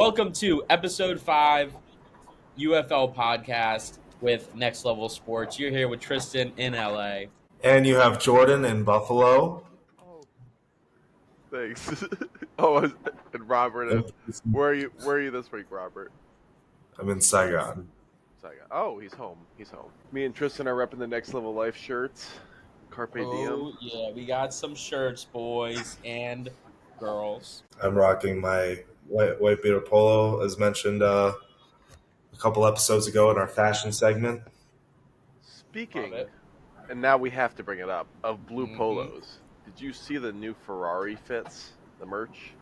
Welcome to episode 5 UFL Podcast with NexLevel Sports. You're here with Tristan in LA. And you have Jordan in Buffalo. Oh, thanks. And Robert. Where are you this week, Robert? I'm in Saigon. Oh, he's home. Me and Tristan are repping the Next Level Life shirts. Carpe diem. Oh, yeah, we got some shirts, boys and girls. I'm rocking my white beater polo, as mentioned a couple episodes ago in our fashion segment. Speaking, and now we have to bring it up, of blue polos. Did you see the new Ferrari fits, the merch?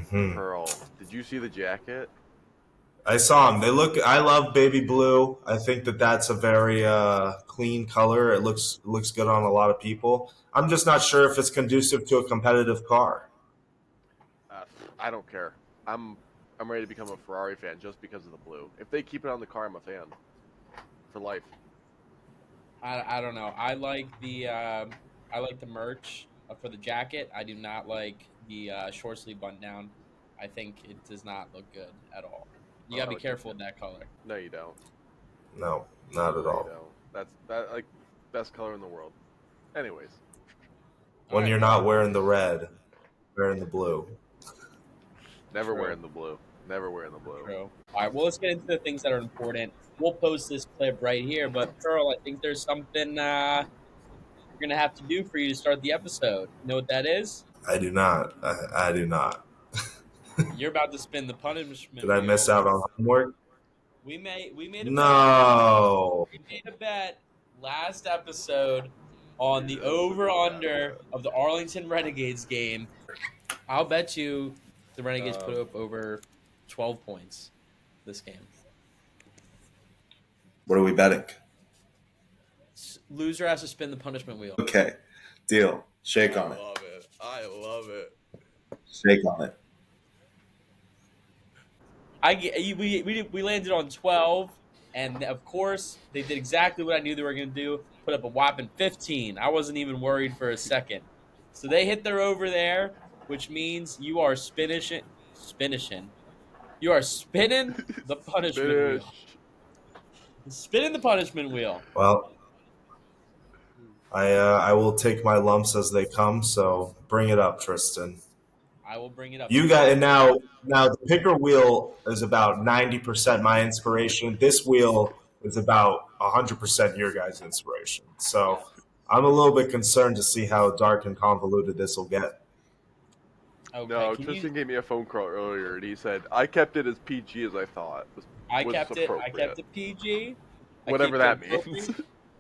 Pearl, did you see the jacket? I saw them. I love baby blue. I think that's a very clean color. It looks good on a lot of people. I'm just not sure if it's conducive to a competitive car. I don't care. I'm ready to become a Ferrari fan just because of the blue. If they keep it on the car, I'm a fan for life. I don't know. I like the merch for the jacket. I do not like the short sleeve button down. I think it does not look good at all. You gotta be careful with that color. No, you don't. No, not at all. That's best color in the world. Anyways, when you're not wearing the red, wearing the blue. Never wearing the blue. True. All right. Well, let's get into the things that are important. We'll post this clip right here. But Pearl, I think there's something we're gonna have to do for you to start the episode. You know what that is? I do not. I do not. You're about to spin the punishment. Did I miss out on homework? We made a no. Bet. We made a bet last episode on the over/under of the Arlington Renegades game. I'll bet you the Renegades put up over 12 points this game. What are we betting? Loser has to spin the punishment wheel. Okay, deal. Shake on it. I love it. Shake on it. We landed on 12, and of course they did exactly what I knew they were going to do. Put up a whopping 15. I wasn't even worried for a second. So they hit their over there, which means you are spinning. You are spinning the punishment wheel. Spinning the punishment wheel. Well, I will take my lumps as they come. So bring it up, Tristan. I will bring it up. You got it now. Now the picker wheel is about 90% my inspiration. This wheel is about 100% your guys' inspiration. So I'm a little bit concerned to see how dark and convoluted this will get. Okay. No, Tristan gave me a phone call earlier, and he said I kept it as PG as I thought. I kept it PG. Whatever that means.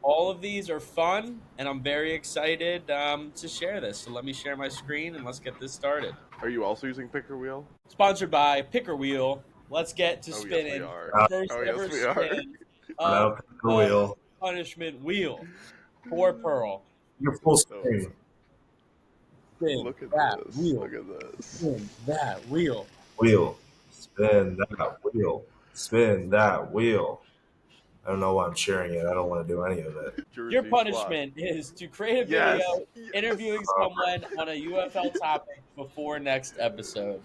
All of these are fun, and I'm very excited to share this. So let me share my screen, and let's get this started. Are you also using Picker Wheel? Sponsored by Picker Wheel. Let's get to spinning. First ever spin of Picker Wheel. Punishment wheel for Pearl. Your full screen. Look at this. Wheel. Look at this. Spin that wheel. Spin that wheel. Spin that wheel. I don't know why I'm sharing it. I don't want to do any of it. Your punishment is to create a video interviewing someone on a UFL topic before next episode.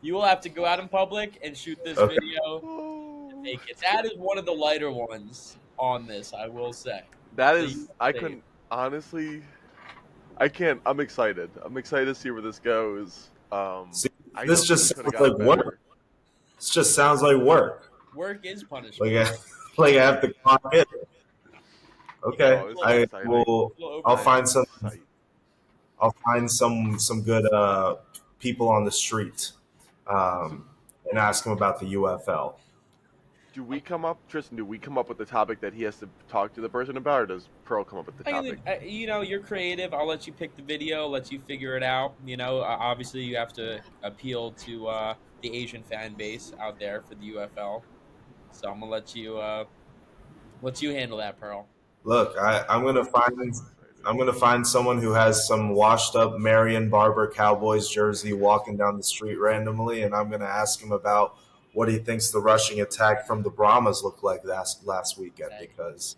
You will have to go out in public and shoot this video and make it. That is one of the lighter ones on this, I will say. That is, I couldn't, honestly, I can't, I'm excited. I'm excited to see where this goes. This just sounds like work. This just sounds like work. Work is punishment. Like I have to clock it. Okay, I'll find some. I'll find some good people on the street, and ask them about the UFL. Do we come up, Tristan? Do we come up with the topic that he has to talk to the person about, or does Pearl come up with the topic? You're creative. I'll let you pick the video. Let you figure it out. Obviously you have to appeal to the Asian fan base out there for the UFL. So I'm gonna let you handle that, Pearl. Look, I'm gonna find someone who has some washed up Marion Barber Cowboys jersey walking down the street randomly, and I'm gonna ask him about what he thinks the rushing attack from the Brahmas looked like last weekend, because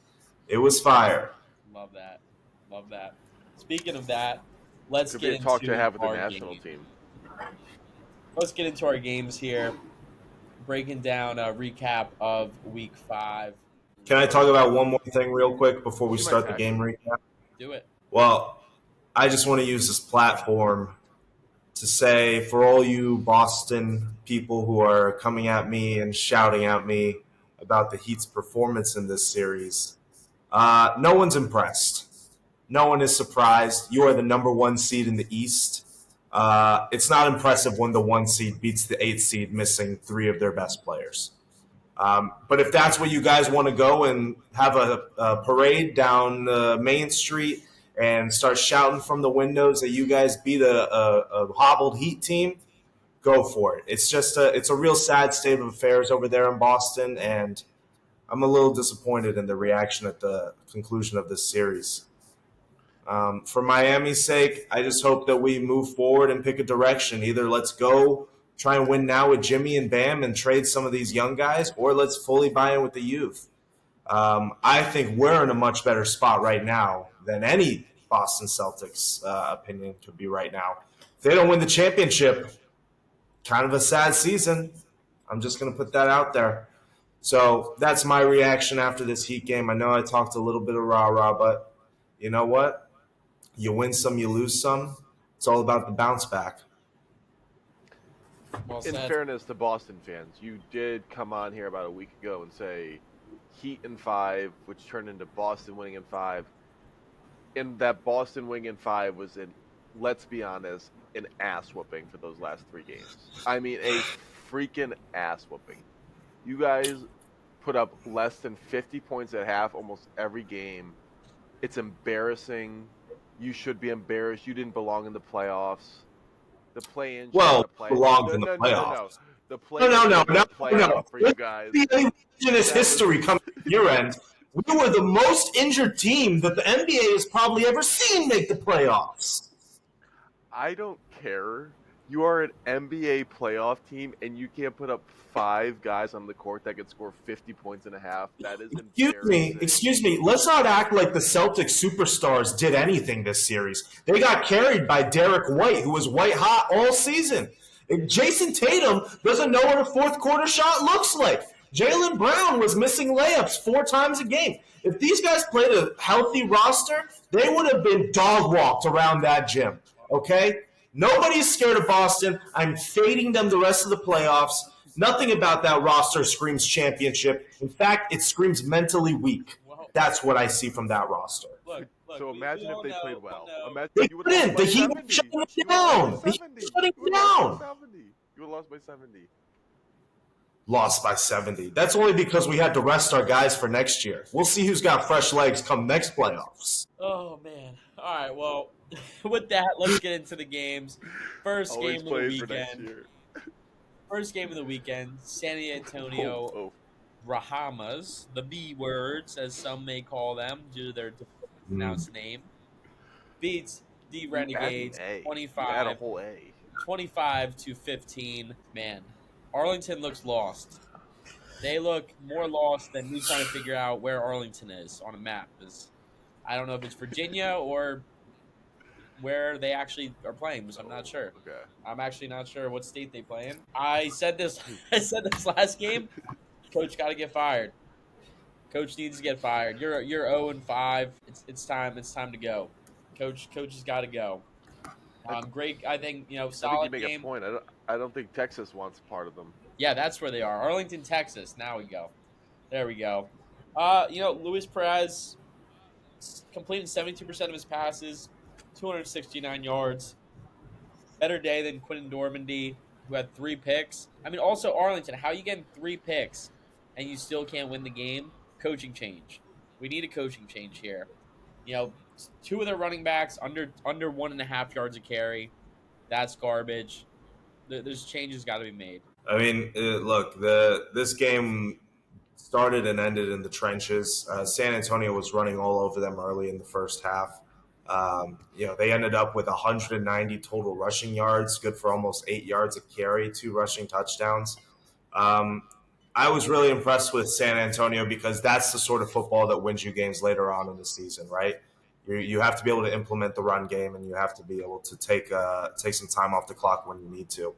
it was fire. Love that. Speaking of that, let's get into talk to have with the national team. let's get into our games here. Breaking down a recap of Week 5. Can I talk about one more thing real quick before we Shoot my start the tackle. game recap? Do it. Well, I just want to use this platform to say for all you Boston people who are coming at me and shouting at me about the Heat's performance in this series, no one's impressed. No one is surprised. You are the number 1 seed in the East. It's not impressive when the 1 seed beats the 8 seed, missing 3 of their best players. But if that's where you guys want to go and have a parade down Main Street and start shouting from the windows that you guys beat a hobbled Heat team, go for it. It's a real sad state of affairs over there in Boston, and I'm a little disappointed in the reaction at the conclusion of this series. For Miami's sake, I just hope that we move forward and pick a direction. Either let's go try and win now with Jimmy and Bam and trade some of these young guys, or let's fully buy in with the youth. I think we're in a much better spot right now than any Boston Celtics opinion could be right now. If they don't win the championship, kind of a sad season. I'm just going to put that out there. So that's my reaction after this Heat game. I know I talked a little bit of rah-rah, but you know what? You win some, you lose some. It's all about the bounce back. Well In said. fairness to Boston fans, you did come on here about a week ago and say Heat in 5, which turned into Boston winning in 5. And that Boston winning in 5 was, let's be honest, an ass whooping for those last 3 games. I mean, a freaking ass whooping. You guys put up less than 50 points at half almost every game. It's embarrassing. You should be embarrassed. You didn't belong in the playoffs. The play-in. Belonged in the playoffs. The play-in. No. For you guys. In its history coming to your end, we were the most injured team that the NBA has probably ever seen make the playoffs. I don't care. You are an NBA playoff team, and you can't put up 5 guys on the court that can score 50 points and a half. That is embarrassing. Excuse me. Let's not act like the Celtics superstars did anything this series. They got carried by Derek White, who was white hot all season. Jason Tatum doesn't know what a fourth quarter shot looks like. Jaylen Brown was missing layups 4 times a game. If these guys played a healthy roster, they would have been dog walked around that gym. Okay? Nobody's scared of Boston. I'm fading them the rest of the playoffs. Nothing about that roster screams championship. In fact, it screams mentally weak. That's what I see from that roster. Look, So imagine if they played well. Imagine They you would have didn't. The Heat were shutting it down. The Heat were shutting it down. You would have lost by 70. Lost by 70. That's only because we had to rest our guys for next year. We'll see who's got fresh legs come next playoffs. Oh, man. All right, well, with that, let's get into the games. First game of the weekend. First game of the weekend, San Antonio Rahamas, the B words, as some may call them, due to their pronounced name, beats the Renegades 25-15. Man, Arlington looks lost. They look more lost than me trying to figure out where Arlington is on a map. I don't know if it's Virginia or where they actually are playing, so I'm not sure. Okay. I'm actually not sure what state they play in. I said this last game. Coach got to get fired. Coach needs to get fired. You're 0-5. It's time to go. Coach has got to go. Great. I think solid I think you make game. a point. I don't think Texas wants part of them. Yeah, that's where they are. Arlington, Texas. Now we go. There we go. Luis Perez completed 72% of his passes, 269 yards. Better day than Quinton Dormandy, who had 3 picks. I mean, also Arlington, how are you getting 3 picks and you still can't win the game? Coaching change. We need a coaching change here. 2 of their running backs under 1.5 yards a carry. That's garbage. There's changes got to be made. I mean, look, this game started and ended in the trenches. San Antonio was running all over them early in the first half. They ended up with 190 total rushing yards, good for almost 8 yards a carry, 2 rushing touchdowns. I was really impressed with San Antonio because that's the sort of football that wins you games later on in the season, right? You have to be able to implement the run game, and you have to be able to take some time off the clock when you need to.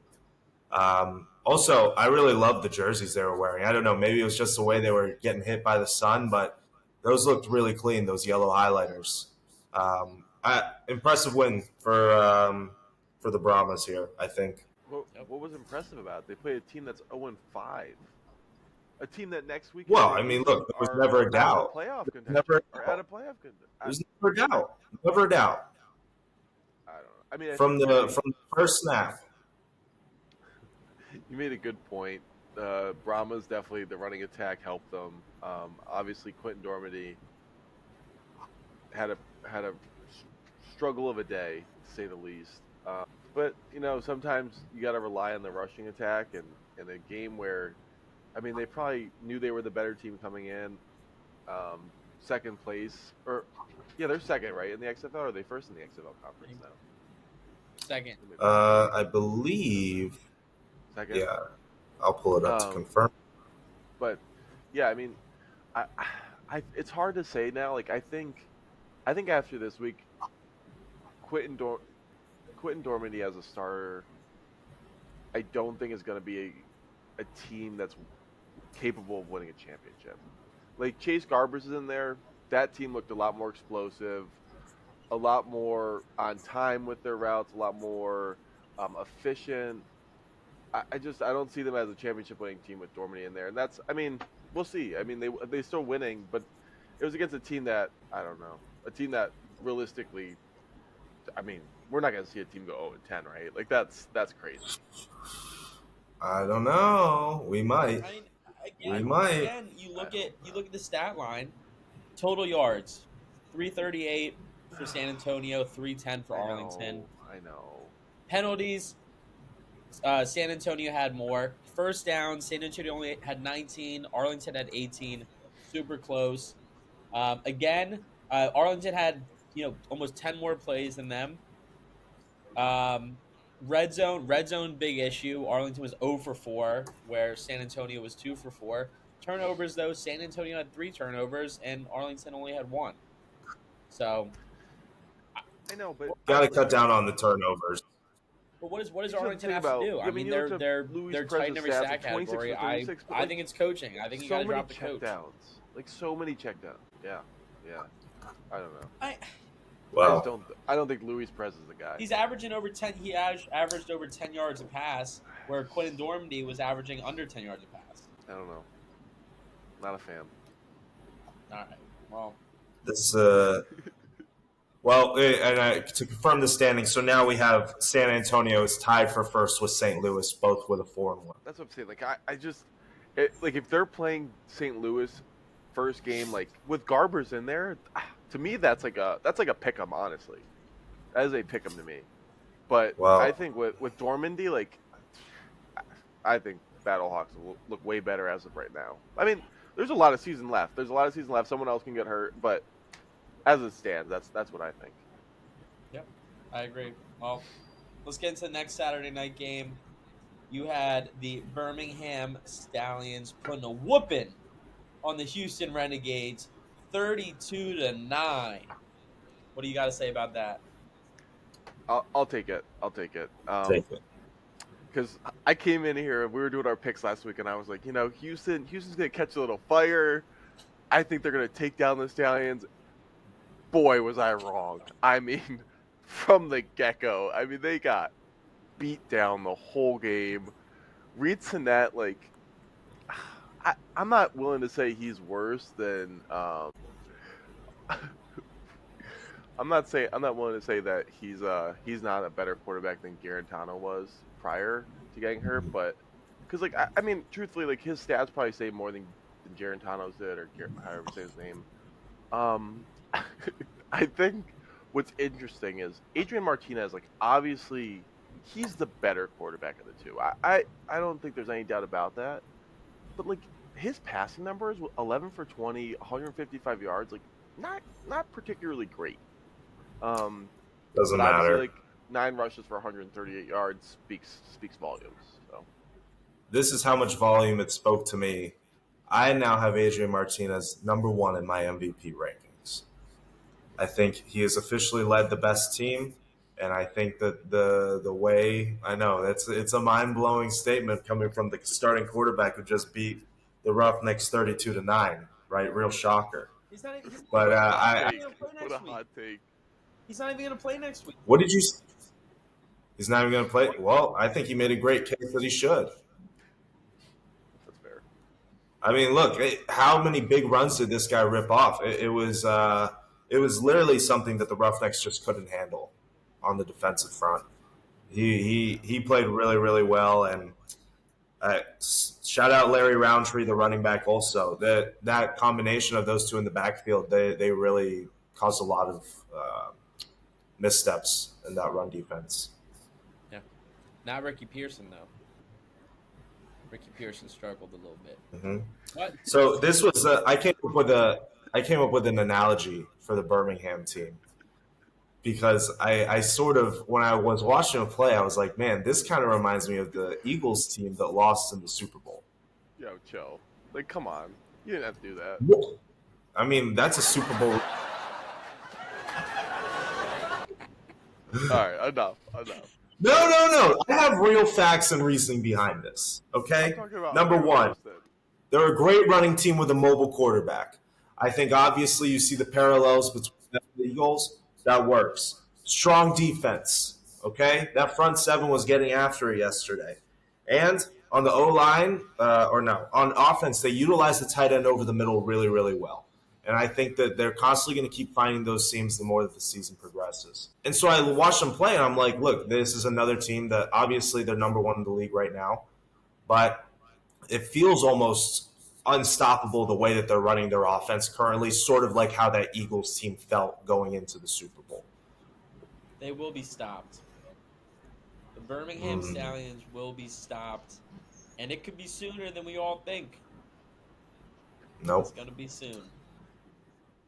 Also, I really love the jerseys they were wearing. I don't know, maybe it was just the way they were getting hit by the sun, but those looked really clean, those yellow highlighters. Impressive win for the Brahmas here, I think. What was impressive about it? They played a team that's 0-5. A team that next week Well, I mean, look, there was never a doubt. Out of playoff contention. Out of playoff contention. There's never a doubt. Never a doubt. I don't know. I mean, from the first snap. You made a good point. Brahmas definitely, the running attack helped them. Obviously, Quentin Dormady had a struggle of a day, to say the least. But sometimes you got to rely on the rushing attack, and in a game where, I mean, they probably knew they were the better team coming in. Second place, they're second, right, in the XFL, or are they first in the XFL conference now? Second. I believe. Second. Yeah, I'll pull it up to confirm. But yeah, I mean, I it's hard to say now. Like, I think after this week, Quentin Dormady as a starter, I don't think is going to be a team that's capable of winning a championship. Like, Chase Garbers is in there. That team looked a lot more explosive, a lot more on time with their routes, a lot more efficient. I don't see them as a championship winning team with Dormady in there. And that's, I mean, we'll see. I mean, they still winning, but it was against a team that, I don't know, a team that realistically, I mean, we're not going to see a team go 0-10, right? Like, that's crazy. I don't know. We might. We might. Again, you look at the stat line. Total yards, 338 for San Antonio, 310 for Arlington. I know. Penalties, San Antonio had more. First down, San Antonio only had 19. Arlington had 18. Super close. Again, Arlington had almost 10 more plays than them. Red zone, big issue. Arlington was 0 for 4, where San Antonio was 2 for 4. Turnovers, though, San Antonio had 3 turnovers, and Arlington only had 1. So, I know, but got to cut down on the turnovers. But what does Arlington have to do? I mean, they're tight in every stat category. I think it's coaching. I think you got to drop the coach. Checkdowns, like so many checkdowns. Yeah. I don't know. I don't think Luis Perez is the guy. He's averaging over 10. He averaged over 10 yards a pass, where Quentin Dormady was averaging under 10 yards a pass. I don't know. Not a fan. All right. Well, this to confirm the standings, so now we have San Antonio is tied for first with St. Louis, both with a 4-1. That's what I'm saying. Like, I just if they're playing St. Louis first game, like with Garbers in there, to me that's like a pick 'em, honestly. That is a pick 'em to me. But I think with Dormady, like, I think Battlehawks will look way better as of right now. I mean, there's a lot of season left. Someone else can get hurt, but as it stands, that's what I think. Yep, I agree. Well, let's get into the next Saturday night game. You had the Birmingham Stallions putting a whooping on the Houston Renegades, 32-9. What do you got to say about that? I'll take it. Take it. Because I came in here, we were doing our picks last week, and I was like, Houston's going to catch a little fire. I think they're going to take down the Stallions. Boy, was I wrong. I mean, from the get-go, they got beat down the whole game. Reed Sinnett, like, I'm not willing to say he's worse than I'm not willing to say that he's not a better quarterback than Garantano was prior to getting hurt, but because, like, I mean, truthfully, like, his stats probably say more than Garantano's did, or however you say his name. I think what's interesting is Adrian Martinez, like, obviously he's the better quarterback of the two. I don't think there's any doubt about that. But, like, his passing numbers, 11 for 20, 155 yards, like, not particularly great. Doesn't matter. Like, 9 rushes for 138 yards speaks volumes. So this is how much volume it spoke to me. I now have Adrian Martinez number 1 in my MVP rankings. I think he has officially led the best team, And I think that the way I know it's a mind blowing statement coming from the starting quarterback who just beat the Roughnecks 32-9, right? Real shocker. He's not. But What a hot take! He's not even going to play next week. What did you? He's not even going to play. Well, I think he made a great case that he should. That's fair. I mean, look, how many big runs did this guy rip off? It was literally something that the Roughnecks just couldn't handle on the defensive front. He played really, really well, and shout out Larry Roundtree, the running back. Also, that combination of those two in the backfield, they really caused a lot of missteps in that run defense. Yeah, not Ricky Pearson though. Ricky Pearson struggled a little bit. Mm-hmm. So this was I came up with an analogy for the Birmingham team. Because I sort of, when I was watching him play, I was like, man, this kind of reminds me of the Eagles team that lost in the Super Bowl. Yo, chill. Like, come on. You didn't have to do that. I mean, that's a Super Bowl. All right, enough. No. I have real facts and reasoning behind this, okay? Number one, they're a great running team with a mobile quarterback. I think, obviously, you see the parallels between the Eagles. That works. Strong defense, okay? That front seven was getting after it yesterday. And on the O-line, on offense, they utilize the tight end over the middle really, really well. And I think that they're constantly going to keep finding those seams the more that the season progresses. And so I watched them play, and I'm like, look, this is another team that obviously they're number one in the league right now. But it feels almost unstoppable the way that they're running their offense currently, sort of like how that Eagles team felt going into the Super Bowl. They will be stopped. The Birmingham Stallions will be stopped, and it could be sooner than we all think. Nope. It's going to be soon.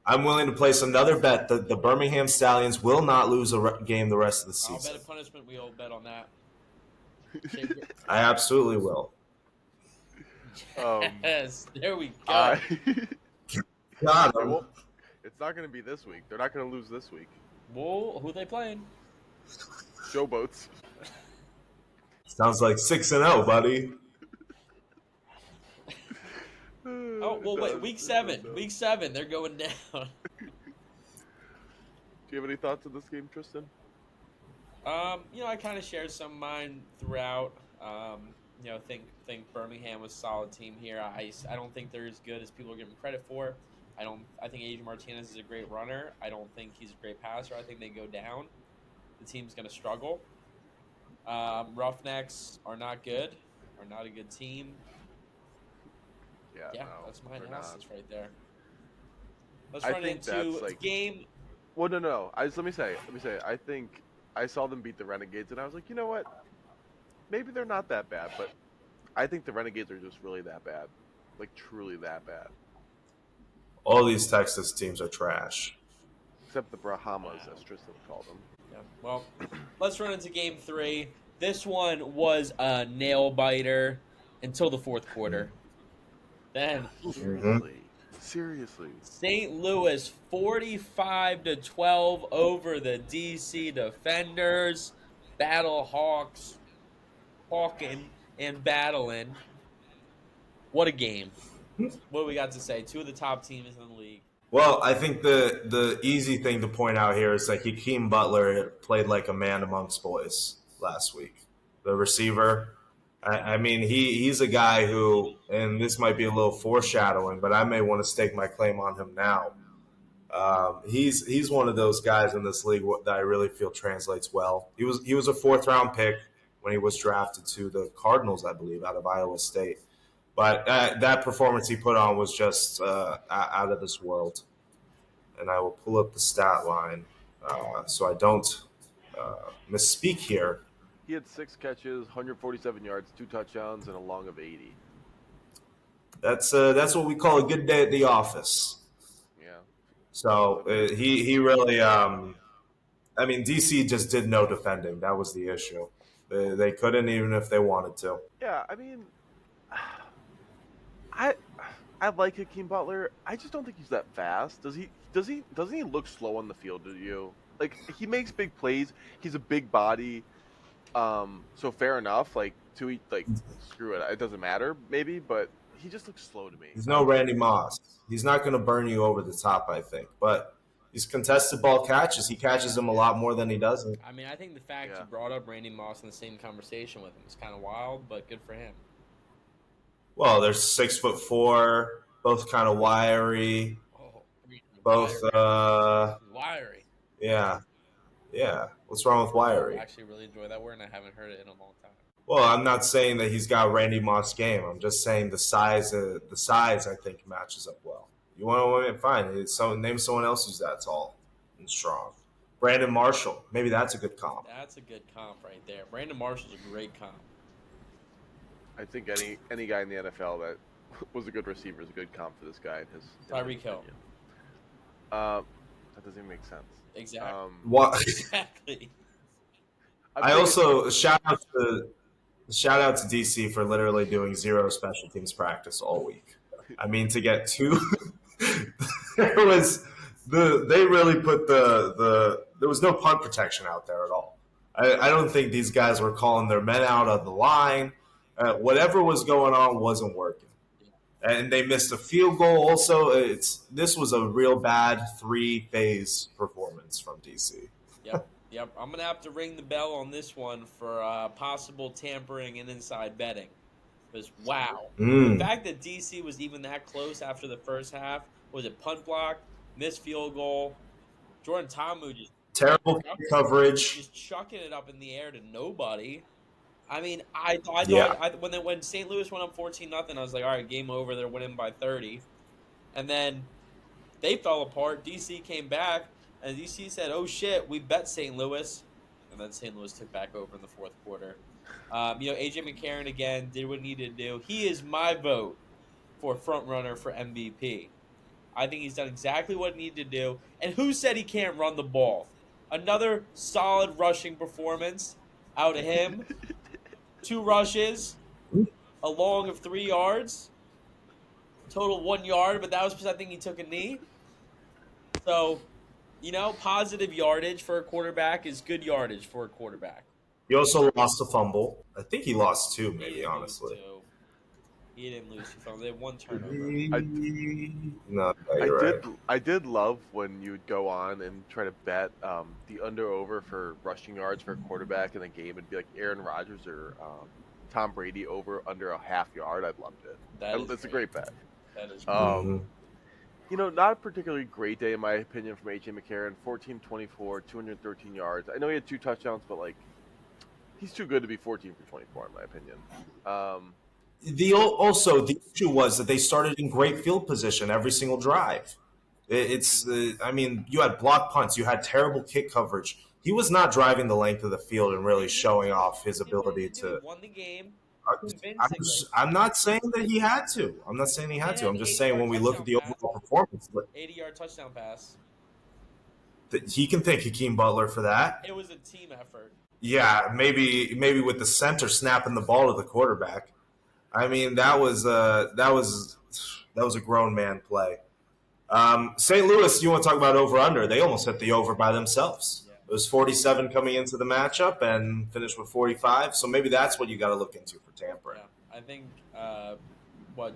I'm willing to place another bet that the Birmingham Stallions will not lose a game the rest of the season. I'll bet a punishment. We all bet on that. I absolutely will. Yes, there we go. God, it's not going to be this week. They're not going to lose this week. Well, who are they playing? Showboats. Sounds like 6-0, buddy. Oh, well, wait, week 7. Week 7, they're going down. Do you have any thoughts on this game, Tristan? I kind of shared some of mine throughout. Think Birmingham was a solid team here. I don't think they're as good as people are giving credit for. I think Adrian Martinez is a great runner. I don't think he's a great passer. I think they go down. The team's going to struggle. Roughnecks are not good. Are not a good team. Yeah, that's my analysis right there. Let's run into game. Well, no. Let me say. I think I saw them beat the Renegades, and I was like, you know what? Maybe they're not that bad, but I think the Renegades are just really that bad. Like, truly that bad. All these Texas teams are trash. Except the Brahmas, as Tristan called them. Yeah. Well, let's run into game 3. This one was a nail-biter until the fourth quarter. Then, Seriously. St. Louis 45-12 over the DC Defenders. Battle Hawks, hawking and battling. What a game. What do we got to say? 2 of the top teams in the league. Well, I think the easy thing to point out here is that Hakeem Butler played like a man amongst boys last week. The receiver, I mean, he's a guy who, and this might be a little foreshadowing, but I may want to stake my claim on him now. He's one of those guys in this league that I really feel translates well. He was a 4th-round pick when he was drafted to the Cardinals, I believe, out of Iowa State. But that performance he put on was just out of this world. And I will pull up the stat line so I don't misspeak here. He had 6 catches, 147 yards, 2 touchdowns, and a long of 80. That's what we call a good day at the office. Yeah. So he really, DC just did no defending. That was the issue. They couldn't even if they wanted to. Yeah, I mean, I like Hakeem Butler. I just don't think he's that fast. Doesn't he look slow on the field to you? like he makes big plays. He's a big body. So fair enough. Like to eat, like screw it. It doesn't matter, maybe, but he just looks slow to me. He's no Randy Moss. He's not going to burn you over the top, I think. But these contested ball catches, he catches them a lot more than he doesn't. I mean, I think the fact you brought up Randy Moss in the same conversation with him is kind of wild, but good for him. Well, they're 6'4", both kind of wiry. Oh, both wiry. Yeah. What's wrong with wiry? I actually really enjoy that word, and I haven't heard it in a long time. Well, I'm not saying that he's got Randy Moss game. I'm just saying the size. I think matches up well. You want to fine? Name someone else who's that tall and strong. Brandon Marshall. Maybe that's a good comp. That's a good comp right there. Brandon Marshall's a great comp. I think any guy in the NFL that was a good receiver is a good comp for this guy. Tyreek Hill. That doesn't even make sense. Exactly. Exactly. I also shout out to DC for literally doing 0 special teams practice all week. I mean, to get 2, they really put there was no punt protection out there at all. I don't think these guys were calling their men out on the line. Whatever was going on wasn't working. And they missed a field goal. Also, this was a real bad 3-phase performance from DC. Yep. I'm gonna have to ring the bell on this one for possible tampering and inside betting. Because wow, the fact that DC was even that close after the first half, was it punt block, missed field goal, Jordan Ta'amu just terrible coverage, just chucking it up in the air to nobody. I mean, I thought when St. Louis went up 14-0, I was like, all right, game over. They're winning by 30, and then they fell apart. DC came back, and DC said, "Oh shit, we bet St. Louis," and then St. Louis took back over in the fourth quarter. AJ McCarron again did what he needed to do. He is my vote for front runner for MVP. I think he's done exactly what he needed to do. And who said he can't run the ball? Another solid rushing performance out of him. 2 rushes, a long of 3 yards, total 1 yard, but that was because I think he took a knee. So, positive yardage for a quarterback is good yardage for a quarterback. He also lost a fumble. I think he lost 2, maybe, honestly. He didn't lose 2 fumbles. They had 1 turnover. I did love when you would go on and try to bet the under-over for rushing yards for a quarterback in a game. It'd be like Aaron Rodgers or Tom Brady over under a half yard. I'd loved it. That's a great bet. That is great. Not a particularly great day in my opinion from AJ McCarron. 14-24, 213 yards. I know he had 2 touchdowns, but he's too good to be 14 for 24 in my opinion. The issue was that they started in great field position every single drive. You had block punts, you had terrible kick coverage. He was not driving the length of the field and really showing off his ability to. Won the game. I'm not saying that he had to. I'm not saying he had to. I'm just saying when we look at the overall performance, 80-yard touchdown pass. He can thank Hakeem Butler for that. It was a team effort. Yeah, maybe with the center snapping the ball to the quarterback. I mean, that was a grown man play. St. Louis, you want to talk about over-under? They almost hit the over by themselves. Yeah. It was 47 coming into the matchup and finished with 45. So maybe that's what you got to look into for tampering. Yeah. I think,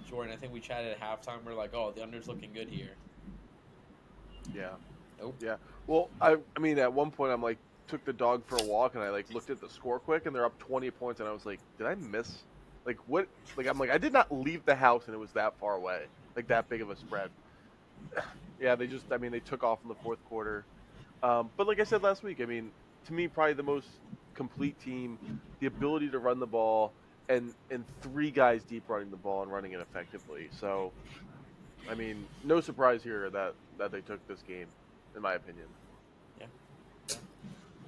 Jordan, I think we chatted at halftime. We're like, oh, the under's looking good here. Yeah. Nope. Yeah. Well, I mean, at one point I'm like, took the dog for a walk and I looked at the score quick and they're up 20 points and I was like, did I miss? What? I did not leave the house and it was that far away. That big of a spread. Yeah, they took off in the fourth quarter. But like I said last week, to me, probably the most complete team, the ability to run the ball and 3 guys deep running the ball and running it effectively. So, no surprise here that they took this game, in my opinion. Yeah.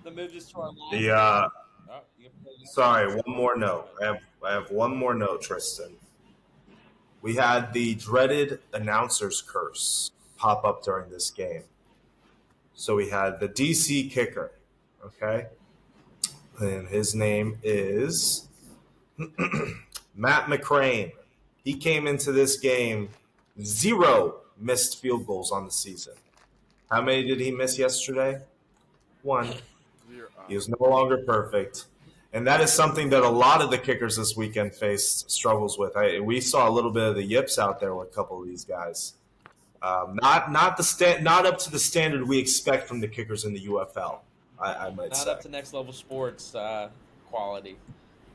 The move is to our Sorry, one more note. I have one more note, Tristan. We had the dreaded announcer's curse pop up during this game. So we had the DC kicker, okay? And his name is Matt McCrane. He came into this game 0 missed field goals on the season. How many did he miss yesterday? 1. Zero. He is no longer perfect. And that is something that a lot of the kickers this weekend faced struggles with. We saw a little bit of the yips out there with a couple of these guys. Not up to the standard we expect from the kickers in the UFL. I might Not say. up to NexLevel Sports quality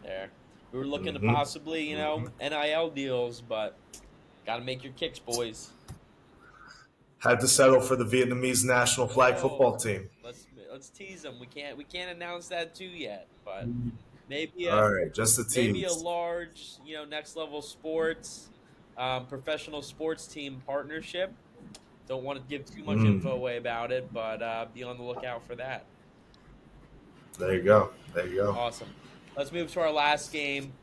there. We were looking to Mm-hmm. possibly, NIL deals, but got to make your kicks, boys. Had to settle for the Vietnamese national flag football team. Let's tease them. We can't announce that too yet, but maybe All right, just a tease. Maybe a large, NexLevel Sports, professional sports team partnership. Don't want to give too much info away about it, but be on the lookout for that. There you go. Awesome. Let's move to our last game.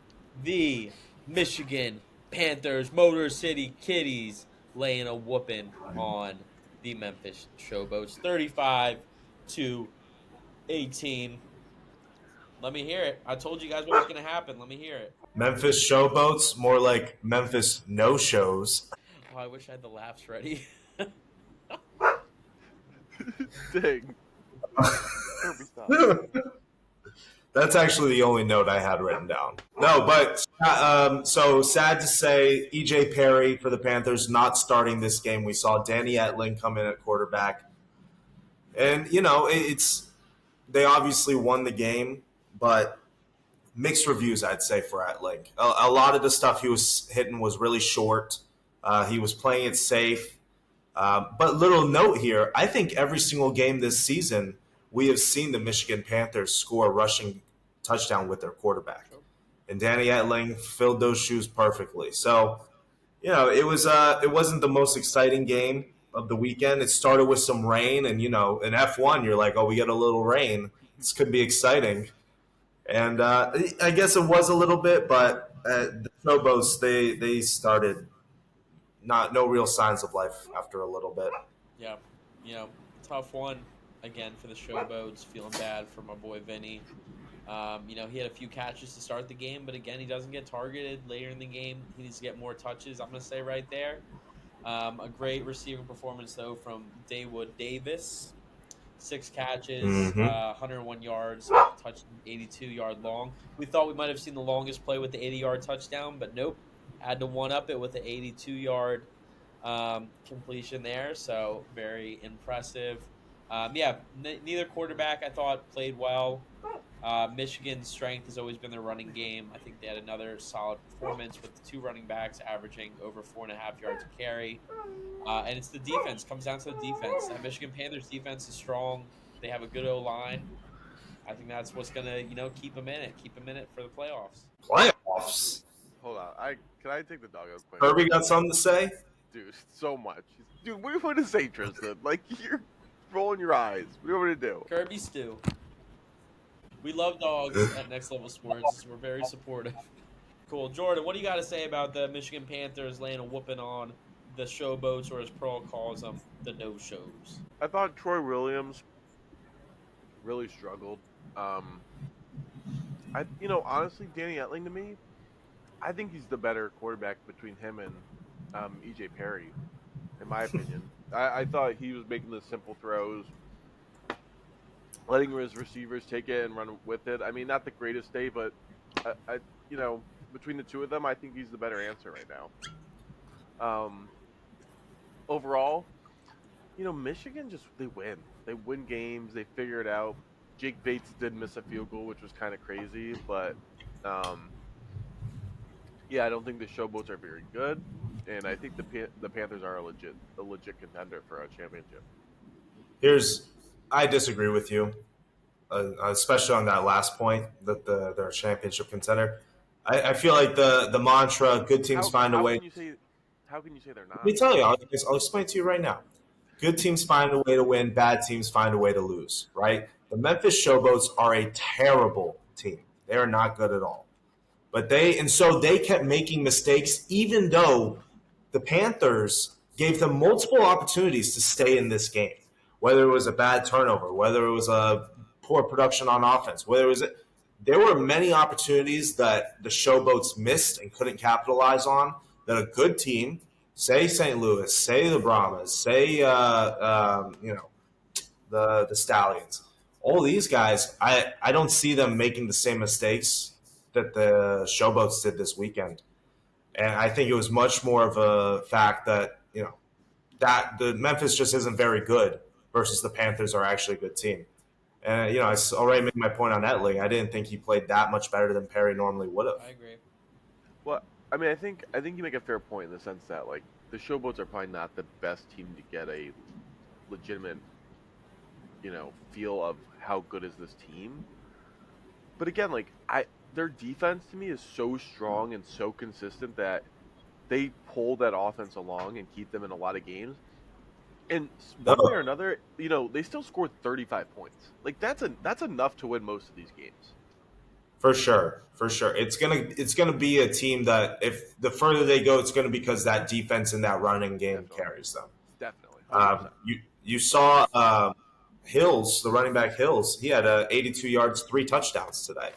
The Michigan Panthers Motor City Kitties laying a whooping on the Memphis Showboats, 35-18. Let me hear it. I told you guys what was going to happen. Let me hear it. Memphis Showboats, more like Memphis no-shows. Oh, I wish I had the laughs ready. Dang. That's actually the only note I had written down. No, but so sad to say, EJ Perry for the Panthers not starting this game. We saw Danny Etling come in at quarterback. And, they obviously won the game, but mixed reviews, I'd say, for Etling. A lot of the stuff he was hitting was really short. He was playing it safe. But little note here, I think every single game this season, we have seen the Michigan Panthers score a rushing touchdown with their quarterback. And Danny Etling filled those shoes perfectly. So, it wasn't the most exciting game of the weekend. It started with some rain, and, in F1, you're like, oh, we get a little rain. This could be exciting. And I guess it was a little bit, but the Showboats, they started no real signs of life after a little bit. Yeah, tough one again for the Showboats. Feeling bad for my boy Vinny. He had a few catches to start the game, but again, he doesn't get targeted later in the game. He needs to get more touches, I'm going to say right there. A great receiving performance, though, from Dawood Davis. 6 catches, 101 yards, touchdown, 82-yard long. We thought we might have seen the longest play with the 80-yard touchdown, but nope. Had to one-up it with the 82-yard completion there, so very impressive. Neither quarterback, I thought, played well. Michigan's strength has always been their running game. I think they had another solid performance with the 2 running backs averaging over 4.5 yards a carry. And it's the defense. Comes down to the defense. That Michigan Panthers defense is strong. They have a good O-line. I think that's what's going to, keep them in it. Keep them in it for the playoffs. Playoffs? Hold on. Can I take the dog out quick? Kirby got something to say? Dude, so much. Dude, what do you want to say, Tristan? Like, you're rolling your eyes. What do you want me to do? Kirby Stew. We love dogs at NexLevel Sports. We're very supportive. Cool. Jordan, what do you got to say about the Michigan Panthers laying a whooping on the Showboats, or as Pearl calls them, the no-shows? I thought Troy Williams really struggled. Honestly, Danny Etling to me, I think he's the better quarterback between him and EJ Perry, in my opinion. I thought he was making the simple throws, letting his receivers take it and run with it. I mean, not the greatest day, but between the two of them, I think he's the better answer right now. Overall, Michigan they win. They win games. They figure it out. Jake Bates did miss a field goal, which was kind of crazy, but I don't think the Showboats are very good, and I think the Panthers are a legit contender for a championship. I disagree with you, especially on that last point that they're a championship contender. I feel like the mantra, good teams find a way. How can you say they're not? Let me tell you, I'll explain it to you right now. Good teams find a way to win, bad teams find a way to lose, right? The Memphis Showboats are a terrible team. They are not good at all. But they kept making mistakes, even though the Panthers gave them multiple opportunities to stay in this game. Whether it was a bad turnover, whether it was a poor production on offense, there were many opportunities that the Showboats missed and couldn't capitalize on that a good team, say St. Louis, say the Brahmas, say the Stallions, all these guys, I don't see them making the same mistakes that the Showboats did this weekend. And I think it was much more of a fact that, that the Memphis just isn't very good versus the Panthers are actually a good team. And, I already made my point on Etling. I didn't think he played that much better than Perry normally would have. I agree. Well, I mean, I think you make a fair point in the sense that, like, the Showboats are probably not the best team to get a legitimate, feel of how good is this team. But again, like, their defense to me is so strong and so consistent that they pull that offense along and keep them in a lot of games. And one way or another, they still scored 35 points. Like, that's enough to win most of these games. For sure. It's gonna be a team that if the further they go, it's gonna be because that defense and that running game carries them. Definitely. You saw Hills, the running back Hills. He had 82 yards, 3 touchdowns today.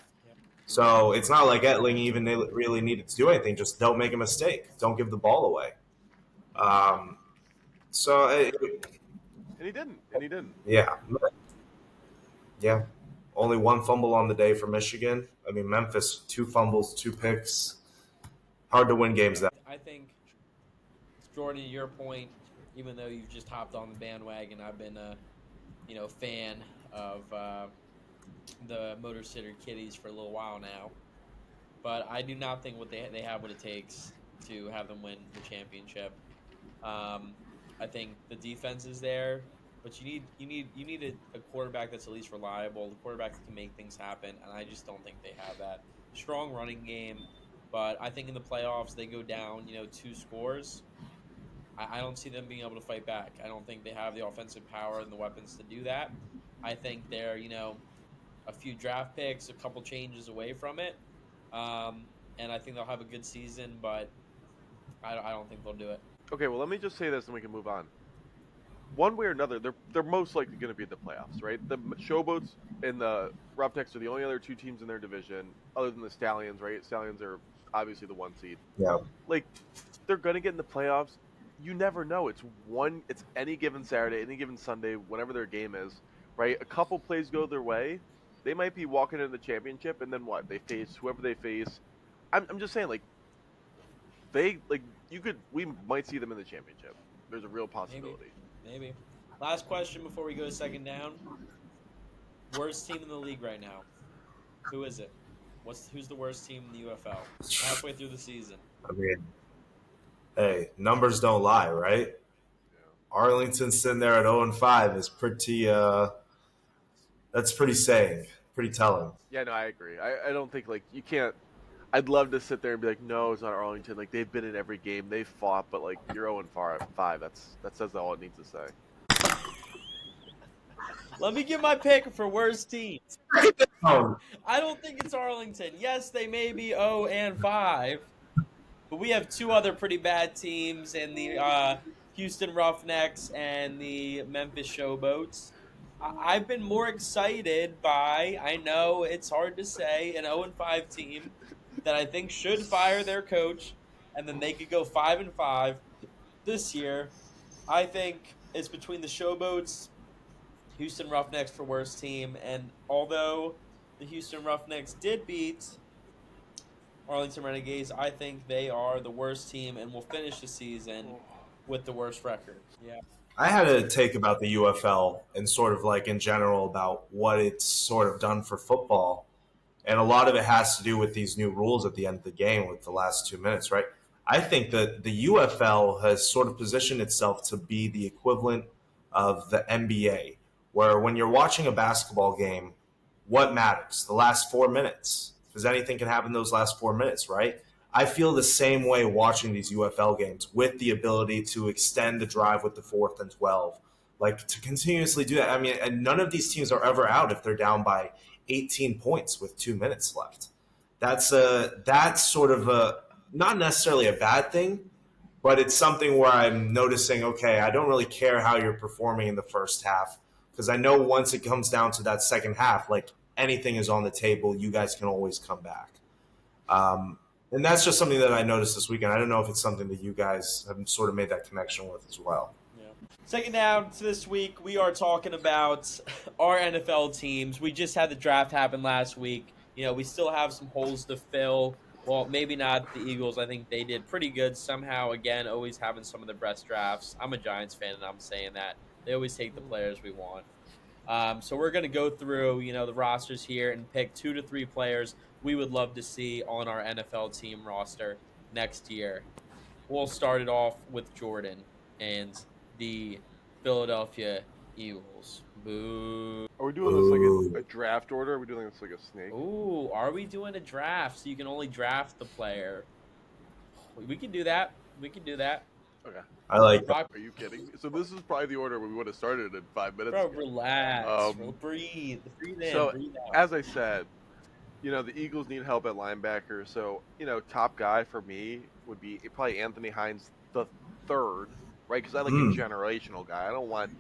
So it's not like Etling even really needed to do anything. Just don't make a mistake. Don't give the ball away. And he didn't. Yeah. Only 1 fumble on the day for Michigan. I mean, Memphis, 2 fumbles, 2 picks. Hard to win games that. I think, Jordan, to your point, even though you've just hopped on the bandwagon, I've been a fan of the Motor City Kitties for a little while now. But I do not think they have what it takes to have them win the championship. I think the defense is there, but you need a quarterback that's at least reliable, the quarterback that can make things happen, and I just don't think they have that. Strong running game, but I think in the playoffs they go down, 2 scores. I don't see them being able to fight back. I don't think they have the offensive power and the weapons to do that. I think they're, a few draft picks, a couple changes away from it, and I think they'll have a good season, but I don't think they'll do it. Okay, well, let me just say this and we can move on. One way or another, they're most likely going to be in the playoffs, right? The Showboats and the Roughnecks are the only other 2 teams in their division, other than the Stallions, right? Stallions are obviously the 1 seed. Yeah. Like, they're going to get in the playoffs. You never know. It's any given Saturday, any given Sunday, whenever their game is, right? A couple plays go their way, they might be walking into the championship, and then what? They face whoever they face. I'm just saying, like, we might see them in the championship. There's a real possibility. Maybe. Last question before we go to second down. Worst team in the league right now. Who is it? Who's the worst team in the UFL? Halfway through the season. I mean, hey, numbers don't lie, right? Yeah. Arlington sitting there at 0-5 is pretty. That's pretty saying, pretty telling. Yeah, no, I agree. I don't think, like, you can't. I'd love to sit there and be like, no, it's not Arlington. Like, they've been in every game, they've fought, but, like, you're 0-5. That says all it needs to say. Let me give my pick for worst team. I don't think it's Arlington. Yes, they may be 0-5, but we have 2 other pretty bad teams in the Houston Roughnecks and the Memphis Showboats. I've been more excited by, I know it's hard to say, an 0-5 team that I think should fire their coach, and then they could go 5-5 this year. I think it's between the Showboats, Houston Roughnecks for worst team, and although the Houston Roughnecks did beat Arlington Renegades, I think they are the worst team and will finish the season with the worst record. Yeah. I had a take about the UFL and sort of like in general about what it's sort of done for football. And a lot of it has to do with these new rules at the end of the game with the last 2 minutes, right? I think that the UFL has sort of positioned itself to be the equivalent of the NBA, where when you're watching a basketball game, what matters? The last 4 minutes. Because anything can happen in those last 4 minutes, right? I feel the same way watching these UFL games with the ability to extend the drive with the 4th and 12. Like, to continuously do that. I mean, and none of these teams are ever out if they're down by 18 points with 2 minutes left. That's sort of not necessarily a bad thing, but it's something where I'm noticing, okay, I don't really care how you're performing in the first half, because I know once it comes down to that second half, like, anything is on the table. You guys can always come back. And that's just something that I noticed this weekend. I don't know if it's something that you guys have sort of made that connection with as well. Second down to this week, we are talking about our NFL teams. We just had the draft happen last week. We still have some holes to fill. Well, maybe not the Eagles. I think they did pretty good somehow. Again, always having some of the best drafts. I'm a Giants fan, and I'm saying that they always take the players we want. So we're going to go through, the rosters here and pick 2 to 3 players we would love to see on our NFL team roster next year. We'll start it off with Jordan and the Philadelphia Eagles. Boo. Are we doing this like a draft order? Or are we doing this like a snake? Ooh, are we doing a draft so you can only draft the player? We can do that. Okay. I like that. Are you kidding? So this is probably the order we would have started in 5 minutes. Bro, relax. Breathe. Breathe in, so, breathe out. as I said, the Eagles need help at linebacker. So, top guy for me would be probably Anthony Hines the third, right? Because I like a generational guy. I don't want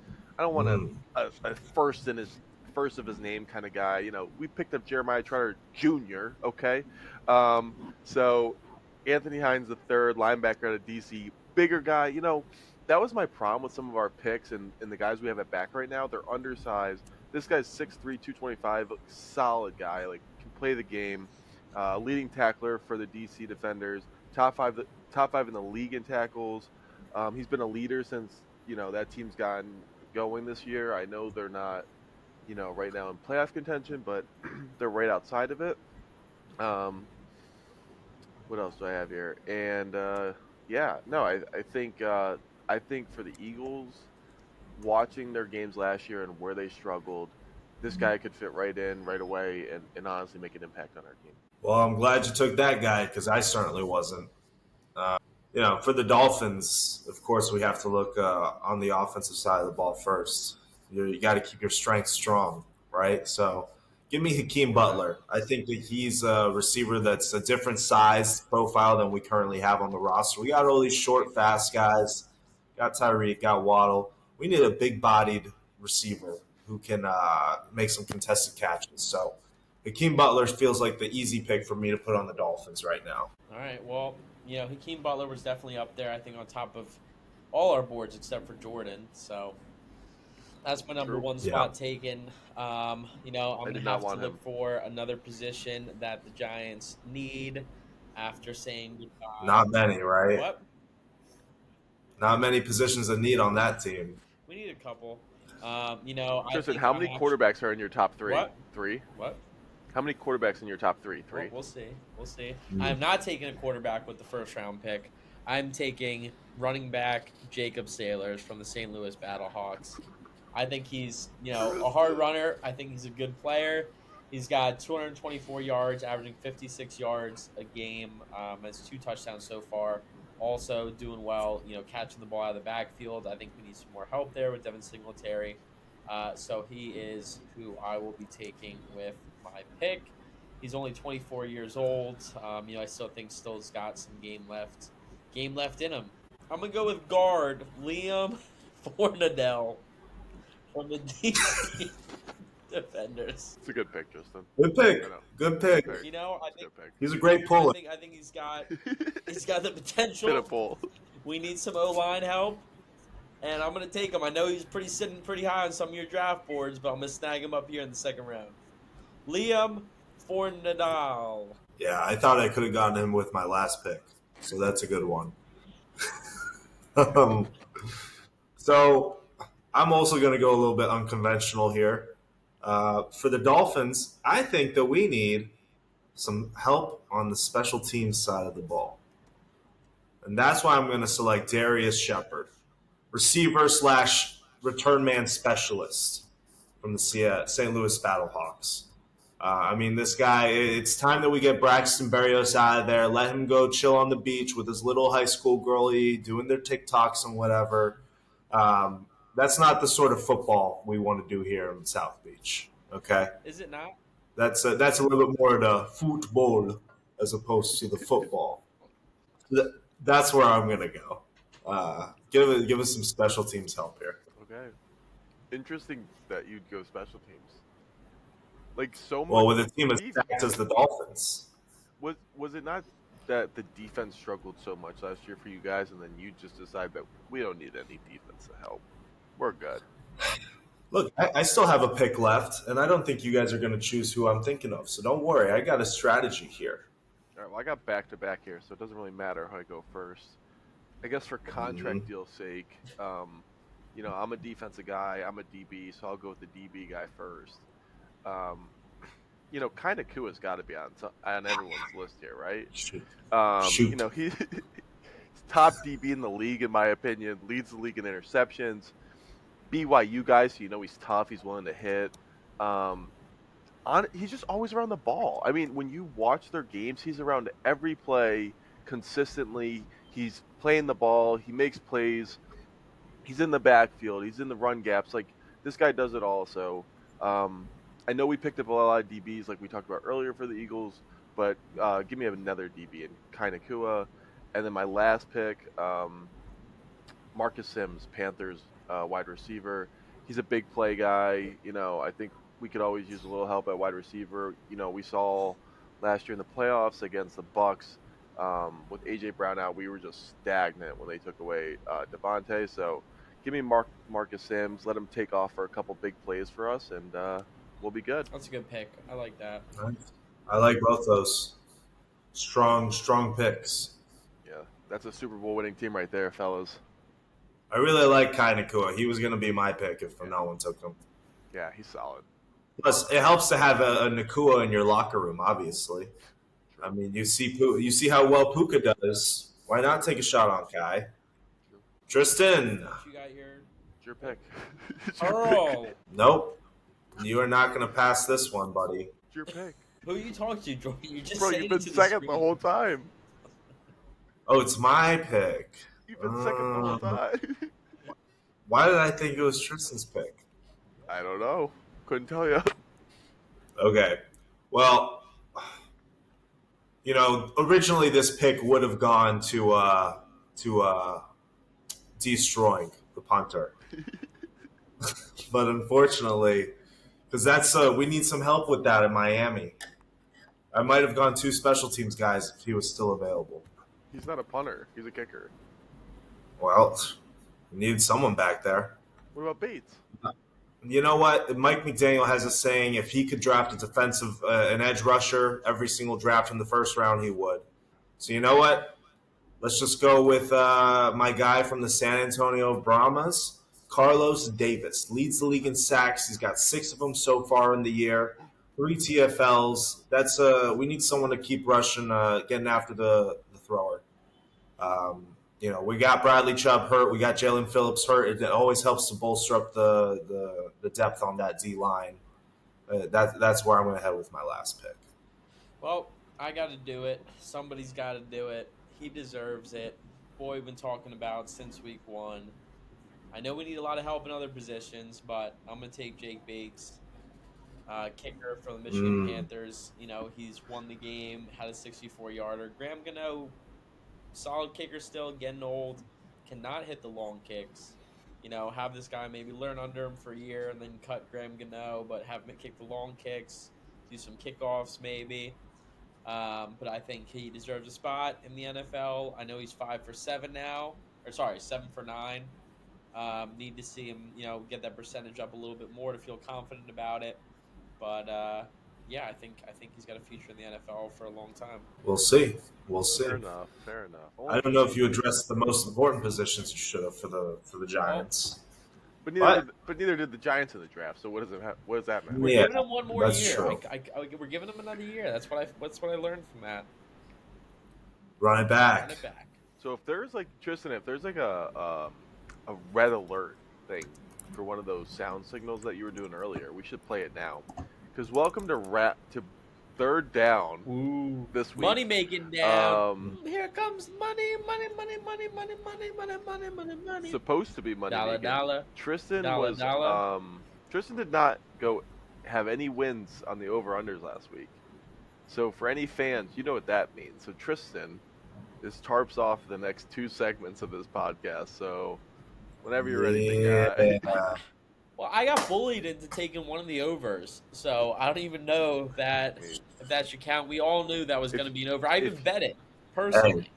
a first of his name kind of guy. We picked up Jeremiah Trotter Jr. Okay, so Anthony Hines the third, linebacker out of DC, bigger guy. That was my problem with some of our picks and the guys we have at back right now. They're undersized. This guy's 6'3", 225, solid guy. Like, can play the game. Leading tackler for the DC Defenders. Top five in the league in tackles. He's been a leader since that team's gotten going this year. I know they're not right now in playoff contention, but they're right outside of it. What else do I have here? And I think for the Eagles, watching their games last year and where they struggled, this guy could fit right in right away and honestly make an impact on our team. Well, I'm glad you took that guy because I certainly wasn't. For the Dolphins, of course, we have to look on the offensive side of the ball first. You got to keep your strength strong, right? So give me Hakeem Butler. I think that he's a receiver that's a different size profile than we currently have on the roster. We got all these short, fast guys. Got Tyreek, got Waddle. We need a big-bodied receiver who can make some contested catches. So Hakeem Butler feels like the easy pick for me to put on the Dolphins right now. All right, well, Hakeem Butler was definitely up there, I think, on top of all our boards except for Jordan. So that's my number one spot taken. I'm going to have to look for another position that the Giants need after saying goodbye. Not many, right? What? Not many positions of need on that team. We need a couple. Tristan, how many quarterbacks are in your top three? What? 3? What? How many quarterbacks in your top 3? 3? Well, we'll see. I'm not taking a quarterback with the first round pick. I'm taking running back Jacob Sailors from the St. Louis Battlehawks. I think he's, a hard runner. I think he's a good player. He's got 224 yards, averaging 56 yards a game. Has 2 touchdowns so far. Also doing well, catching the ball out of the backfield. I think we need some more help there with Devin Singletary. So he is who I will be taking with my pick. He's only 24 years old. I still think still's got some game left in him. I'm going to go with guard Liam Fornadell from the DC Defenders. It's a good pick, Justin. Good pick. Good pick. I think he's a great puller. I think he's got the potential. Bit of pull. We need some O-line help, and I'm going to take him. I know he's sitting pretty high on some of your draft boards, but I'm going to snag him up here in the second round. Liam Fornadell. Yeah, I thought I could have gotten him with my last pick, so that's a good one. So I'm also going to go a little bit unconventional here. For the Dolphins, I think that we need some help on the special teams side of the ball. And that's why I'm going to select Darius Shepard, receiver / return man specialist from the St. Louis Battlehawks. This guy, it's time that we get Braxton Berrios out of there, let him go chill on the beach with his little high school girlie doing their TikToks and whatever. That's not the sort of football we want to do here in South Beach, okay? Is it not? That's a little bit more of the football as opposed to the football. That's where I'm going to go. Give us some special teams help here. Okay. Interesting that you'd go special teams. Like so much. Well, with a team as stacked as the Dolphins. Was it not that the defense struggled so much last year for you guys, and then you just decide that we don't need any defensive help. We're good. Look, I still have a pick left, and I don't think you guys are going to choose who I'm thinking of. So don't worry. I got a strategy here. All right, well, I got back-to-back here, so it doesn't really matter how I go first. I guess for contract deal's sake, I'm a defensive guy. I'm a DB, so I'll go with the DB guy first. Kind of Kua's got to be on everyone's list here, right? Shoot. He's top DB in the league, in my opinion. Leads the league in interceptions. BYU guys, so he's tough. He's willing to hit. He's just always around the ball. I mean, when you watch their games, he's around every play consistently. He's playing the ball. He makes plays. He's in the backfield. He's in the run gaps. Like, this guy does it all. So, I know we picked up a lot of DBs like we talked about earlier for the Eagles, but give me another DB in kind of Kua. And then my last pick, Marcus Sims, Panthers wide receiver. He's a big play guy. I think we could always use a little help at wide receiver. We saw last year in the playoffs against the Bucks with A.J. Brown out, we were just stagnant when they took away Devontae. So give me Marcus Sims. Let him take off for a couple big plays for us, and we'll be good. That's a good pick. I like that. I like both those. Strong picks. Yeah, that's a Super Bowl winning team right there, fellas. I really like Kai Nakua. He was going to be my pick if no one took him. Yeah, he's solid. Plus, it helps to have a Nakua in your locker room, obviously. I mean, you see how well Puka does. Why not take a shot on Kai? Tristan. What you got here? It's your pick. Earl. Nope. You are not going to pass this one, buddy. It's your pick. Who you talking to, Jordan? You just Bro, you've been second the whole time. Oh, it's my pick. You've been second the whole time. Why did I think it was Tristan's pick? I don't know. Couldn't tell you. Okay. Well, originally this pick would have gone to destroying the punter. But unfortunately, because we need some help with that in Miami. I might have gone 2 special teams guys if he was still available. He's not a punter. He's a kicker. Well, we needed someone back there. What about Bates? You know what? Mike McDaniel has a saying: if he could draft an edge rusher every single draft in the first round, he would. So you know what? Let's just go with my guy from the San Antonio Brahmas, Carlos Davis. Leads the league in sacks. He's got 6 of them so far in the year. 3 TFLs. We need someone to keep rushing, getting after the thrower. We got Bradley Chubb hurt. We got Jalen Phillips hurt. It always helps to bolster up the depth on that D line. That's where I'm going to head with my last pick. Well, I got to do it. Somebody's got to do it. He deserves it. Boy, we've been talking about since week 1. I know we need a lot of help in other positions, but I'm going to take Jake Bates, kicker from the Michigan Panthers. He's won the game, had a 64-yarder. Graham Gano, solid kicker still, getting old, cannot hit the long kicks. Have this guy maybe learn under him for a year and then cut Graham Gano, but have him kick the long kicks, do some kickoffs maybe. But I think he deserves a spot in the NFL. I know he's 5 for 7 now, 7 for 9. Need to see him, get that percentage up a little bit more to feel confident about it. But yeah, I think he's got a future in the NFL for a long time. We'll see. Fair enough. I don't know if you addressed the most important positions you should have for the Giants. But neither did the Giants in the draft. So what does that mean? We're giving him one more year. True. We're giving him another year. That's what I learned from that. Run it back. So if there's Tristan, if there's a red alert thing for one of those sound signals that you were doing earlier, we should play it now. Because welcome to third down this week. Money making down. Here comes money. Supposed to be money making. Dollar. Tristan Dollar. Tristan did not have any wins on the over-unders last week. So for any fans, you know what that means. So Tristan is tarps off the next 2 segments of this podcast. So whenever you're ready, Well, I got bullied into taking one of the overs, so I don't even know if that should count. We all knew that was going to be an over. I even bet it. personally. Hey,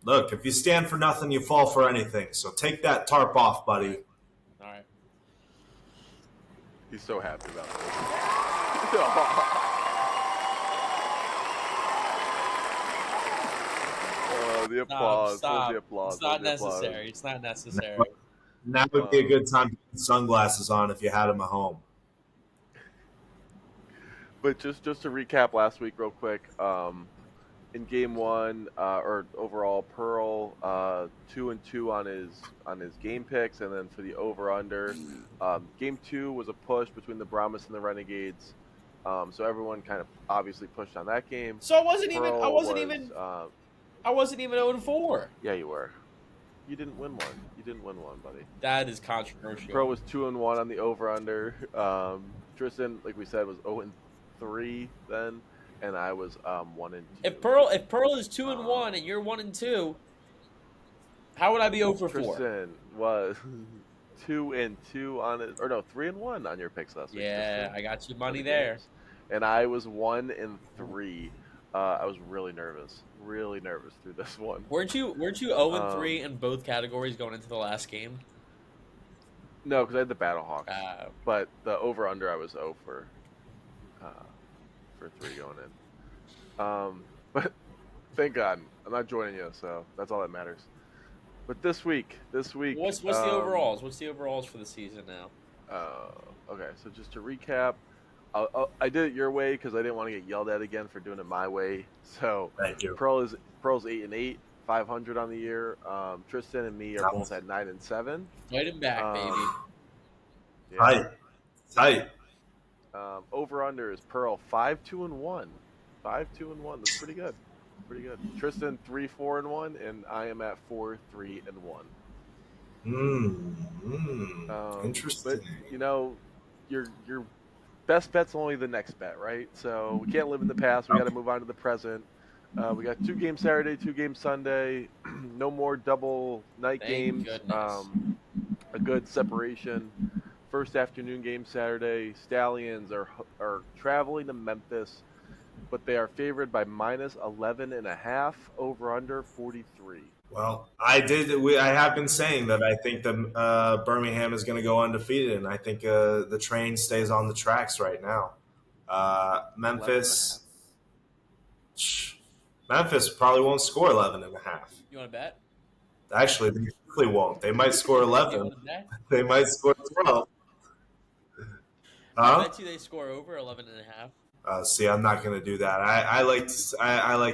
look, if you stand for nothing, you fall for anything. So take that tarp off, buddy. All right. He's so happy about this. The applause. Stop. The applause. It's not the applause. necessary. It's not necessary. Now would be a good time to put sunglasses on if you had them at home. But just to recap last week real quick, in game one, or overall, Pearl 2-2 on his game picks, and then for the over/under, game two was a push between the Brahmas and the Renegades. So everyone kind of obviously pushed on that game. So I wasn't even Pearl 0-4. Yeah, you were. You didn't win one, buddy. That is controversial. Pearl was 2-1 on the over/under. Tristan, like we said, was 0-3 then. And I was 1-2. If Pearl is 2-1 and you're 1-2, how would I be 0-4? Tristan was 2-2 on it, or no, 3-1 on your picks last week. Yeah, Tristan. I got you money there. And I was 1-3. I was really nervous through this one. Weren't you 0-3 in both categories going into the last game? No, because I had the Battlehawks. But the over/under, I was 0 for 3 going in. But thank God I'm not joining you, so that's all that matters. But this week, what's the overalls? What's the overalls for the season now? Okay, so just to recap, I did it your way because I didn't want to get yelled at again for doing it my way. So thank you. Pearl's 8-8, 500 on the year. Tristan and me are both at 9-7. Fight him back, baby. Yeah. Tight. Over/under is Pearl 5-2-1. 5-2-1. That's pretty good. Tristan 3-4-1, and I am at 4-3-1. Interesting. But your best bet's only the next bet, right? So we can't live in the past. We got to move on to the present. We got 2 games Saturday, 2 games Sunday. No more double night games. A good separation. First afternoon game Saturday. Stallions are traveling to Memphis, but they are favored by -11.5. Over/under 43. Well, I have been saying that I think the Birmingham is going to go undefeated, and I think the train stays on the tracks right now. Memphis probably won't score 11.5. You want to bet? Actually, they really won't. They might score 11. They might score 12. I bet you they score over 11.5. See, I'm not going to do that. I like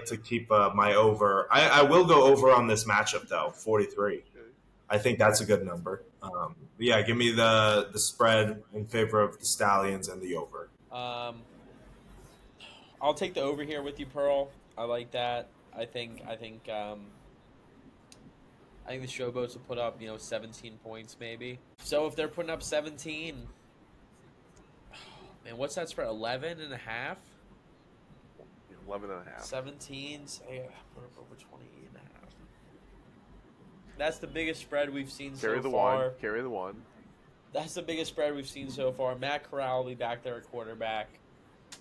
to keep my over. I will go over on this matchup though, 43. I think that's a good number. Yeah, give me the spread in favor of the Stallions and the over. I'll take the over here with you, Pearl. I like that. I think the Showboats will put up 17 points maybe. So if they're putting up 17. And what's that spread? 11.5? 11.5. 17. So yeah, put up over 28.5. That's the biggest spread we've seen so far. Carry the one. That's the biggest spread we've seen so far. Matt Corral will be back there at quarterback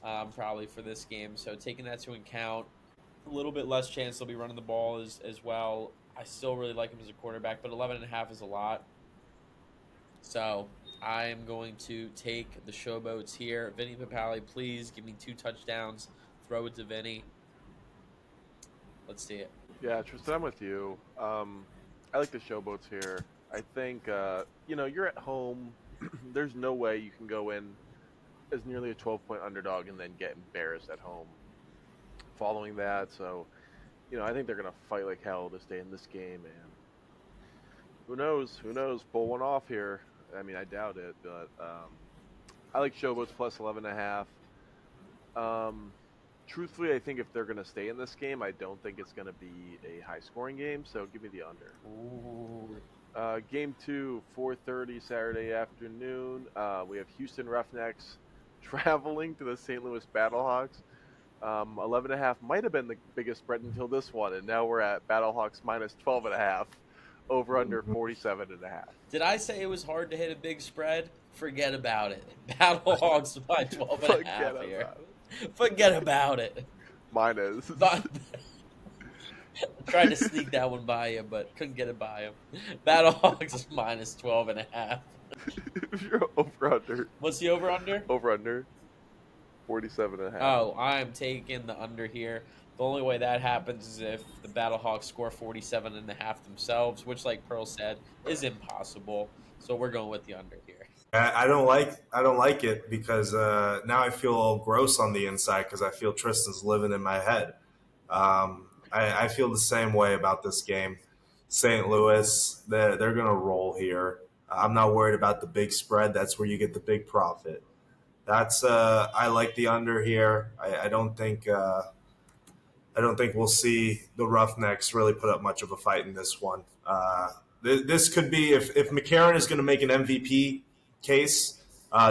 probably for this game. So taking that into account, a little bit less chance they'll be running the ball as well. I still really like him as a quarterback, but 11.5 is a lot. So I am going to take the Showboats here. Vinny Papali, please give me 2 touchdowns. Throw it to Vinny. Let's see it. Yeah, Tristan, I'm with you. I like the Showboats here. I think, you're at home. There's no way you can go in as nearly a 12-point underdog and then get embarrassed at home following that. So, I think they're going to fight like hell to stay in this game. And who knows? Pull one off here. I mean, I doubt it, but I like Showboats plus 11.5. Truthfully, I think if they're going to stay in this game, I don't think it's going to be a high-scoring game, so give me the under. Ooh. Game 2, 4:30 Saturday afternoon. We have Houston Roughnecks traveling to the St. Louis Battlehawks. 11.5 might have been the biggest spread until this one, and now we're at Battlehawks minus 12.5. Over under 47.5. Did I say it was hard to hit a big spread? Forget about it. Battlehawks by 12.5 here. Forget about it. Minus. Tried to sneak that one by you, but couldn't get it by him. Battlehawks is minus 12.5. If you're over under. What's the over under? Over under 47.5. Oh, I'm taking the under here. The only way that happens is if the Battlehawks score 47.5 themselves, which, like Pearl said, is impossible. So we're going with the under here. I don't like it because now I feel all gross on the inside because I feel Tristan's living in my head. I feel the same way about this game. St. Louis, they're going to roll here. I'm not worried about the big spread. That's where you get the big profit. That's I like the under here. I don't think we'll see the Roughnecks really put up much of a fight in this one. This could be if McCarron is going to make an MVP case.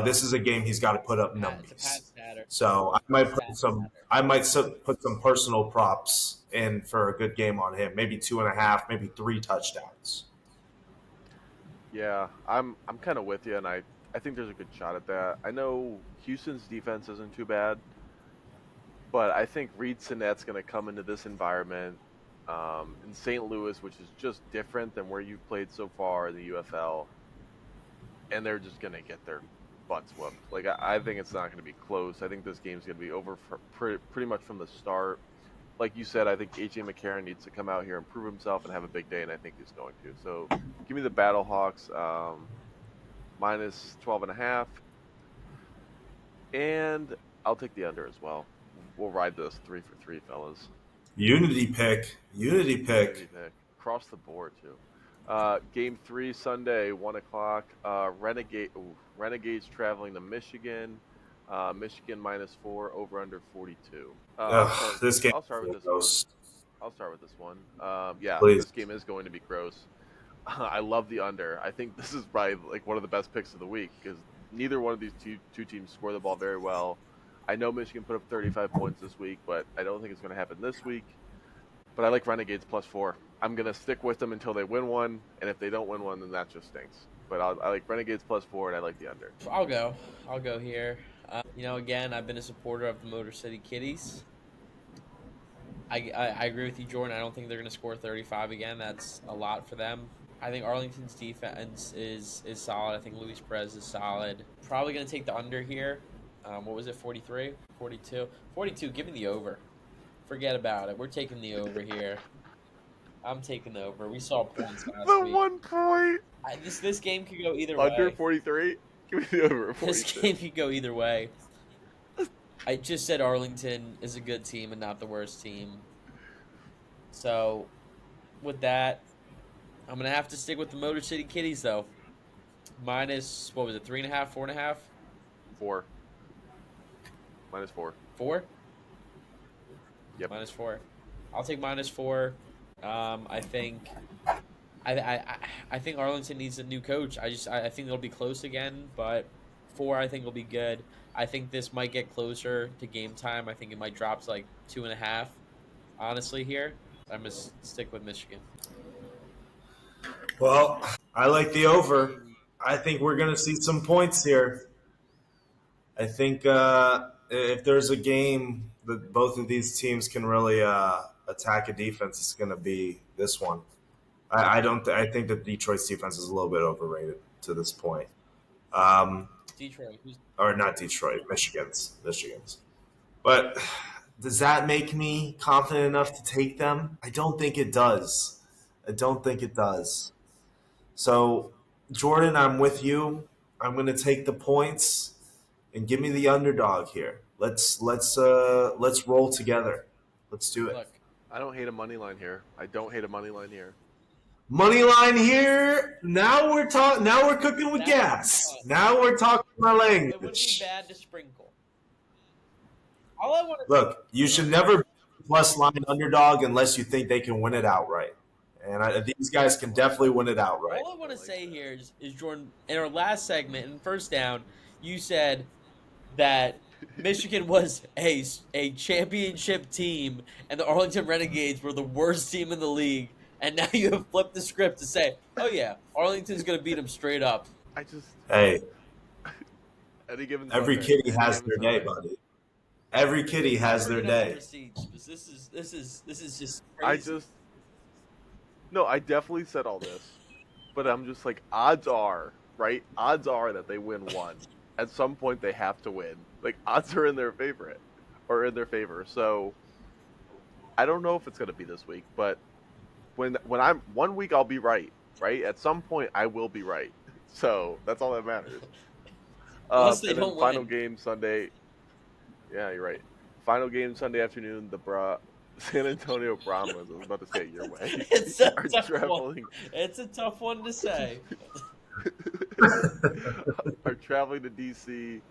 This is a game he's got to put up numbers. So I might put some personal props in for a good game on him. Maybe 2.5, maybe 3 touchdowns. Yeah, I'm kind of with you, and I think there's a good shot at that. I know Houston's defense isn't too bad, but I think Reed Sinette's going to come into this environment in St. Louis, which is just different than where you've played so far in the UFL, and they're just going to get their butts whooped. Like, I think it's not going to be close. I think this game's going to be over for pretty much from the start. Like you said, I think A.J. McCarron needs to come out here and prove himself and have a big day, and I think he's going to. So give me the Battlehawks minus 12.5, and I'll take the under as well. We'll ride this 3 for 3, fellas. Unity pick. Across the board, too. Game 3, Sunday, 1 o'clock. Renegades traveling to Michigan. Michigan minus 4, over under 42. This game. I'll start with this one. Yeah, Please. This game is going to be gross. I love the under. I think this is probably like one of the best picks of the week because neither one of these two teams score the ball very well. I know Michigan put up 35 points this week, but I don't think it's going to happen this week. But I like Renegades plus 4. I'm going to stick with them until they win one, and if they don't win one, then that just stinks. But I like Renegades plus 4, and I like the under. I'll go here. Again, I've been a supporter of the Motor City Kitties. I agree with you, Jordan. I don't think they're going to score 35 again. That's a lot for them. I think Arlington's defense is solid. I think Luis Perez is solid. Probably going to take the under here. What was it, 43? 42? 42, give me the over. Forget about it. We're taking the over here. I'm taking the over. We saw points last week. 1 point. This game could go either way. Under 43? Give me the over 42. This game could go either way. I just said Arlington is a good team and not the worst team. So, with that, I'm going to have to stick with the Motor City Kitties, though. Minus, what was it, 3.5, 4.5? 4. Minus 4. 4? Yep. Minus 4. I'll take minus 4. I think Arlington needs a new coach. I think they'll be close again, but 4 I think will be good. I think this might get closer to game time. I think it might drop to like 2.5. Honestly, here I'm gonna stick with Michigan. Well, I like the over. I think we're gonna see some points here. I think if there's a game that both of these teams can really attack a defense, it's going to be this one. I think that Detroit's defense is a little bit overrated to this point. Detroit, or not Detroit, Michigan's. But does that make me confident enough to take them? I don't think it does. So, Jordan, I'm with you. I'm going to take the points and give me the underdog here. Let's roll together. Let's do it. Look, I don't hate a money line here. Money line here. Now we're talking. Now we're cooking with gas. Now we're talking my language. It would be bad to sprinkle. All I want to look. You should never plus line underdog unless you think they can win it outright. And these guys can definitely win it outright. All I want to say here is, Jordan, in our last segment, in first down, you said that Michigan was a championship team and the Arlington Renegades were the worst team in the league. And now you have flipped the script to say, oh, yeah, Arlington's going to beat them straight up. Hey, any given every Sunday, kitty has their day, buddy. Every kitty has their day. Receipts, but this is just crazy. I definitely said all this, but I'm just like, odds are, right? Odds are that they win one. At some point, they have to win. Like, odds are in their favor. So I don't know if it's gonna be this week, but when I'm 1 week, I'll be right. Right? At some point, I will be right. So that's all that matters. Unless they and don't then final win. game Sunday. Yeah, you're right. Final game Sunday afternoon. The San Antonio Brahmas. I was about to say it your way. It's a are tough traveling. one. It's a tough one to say. Are traveling to DC.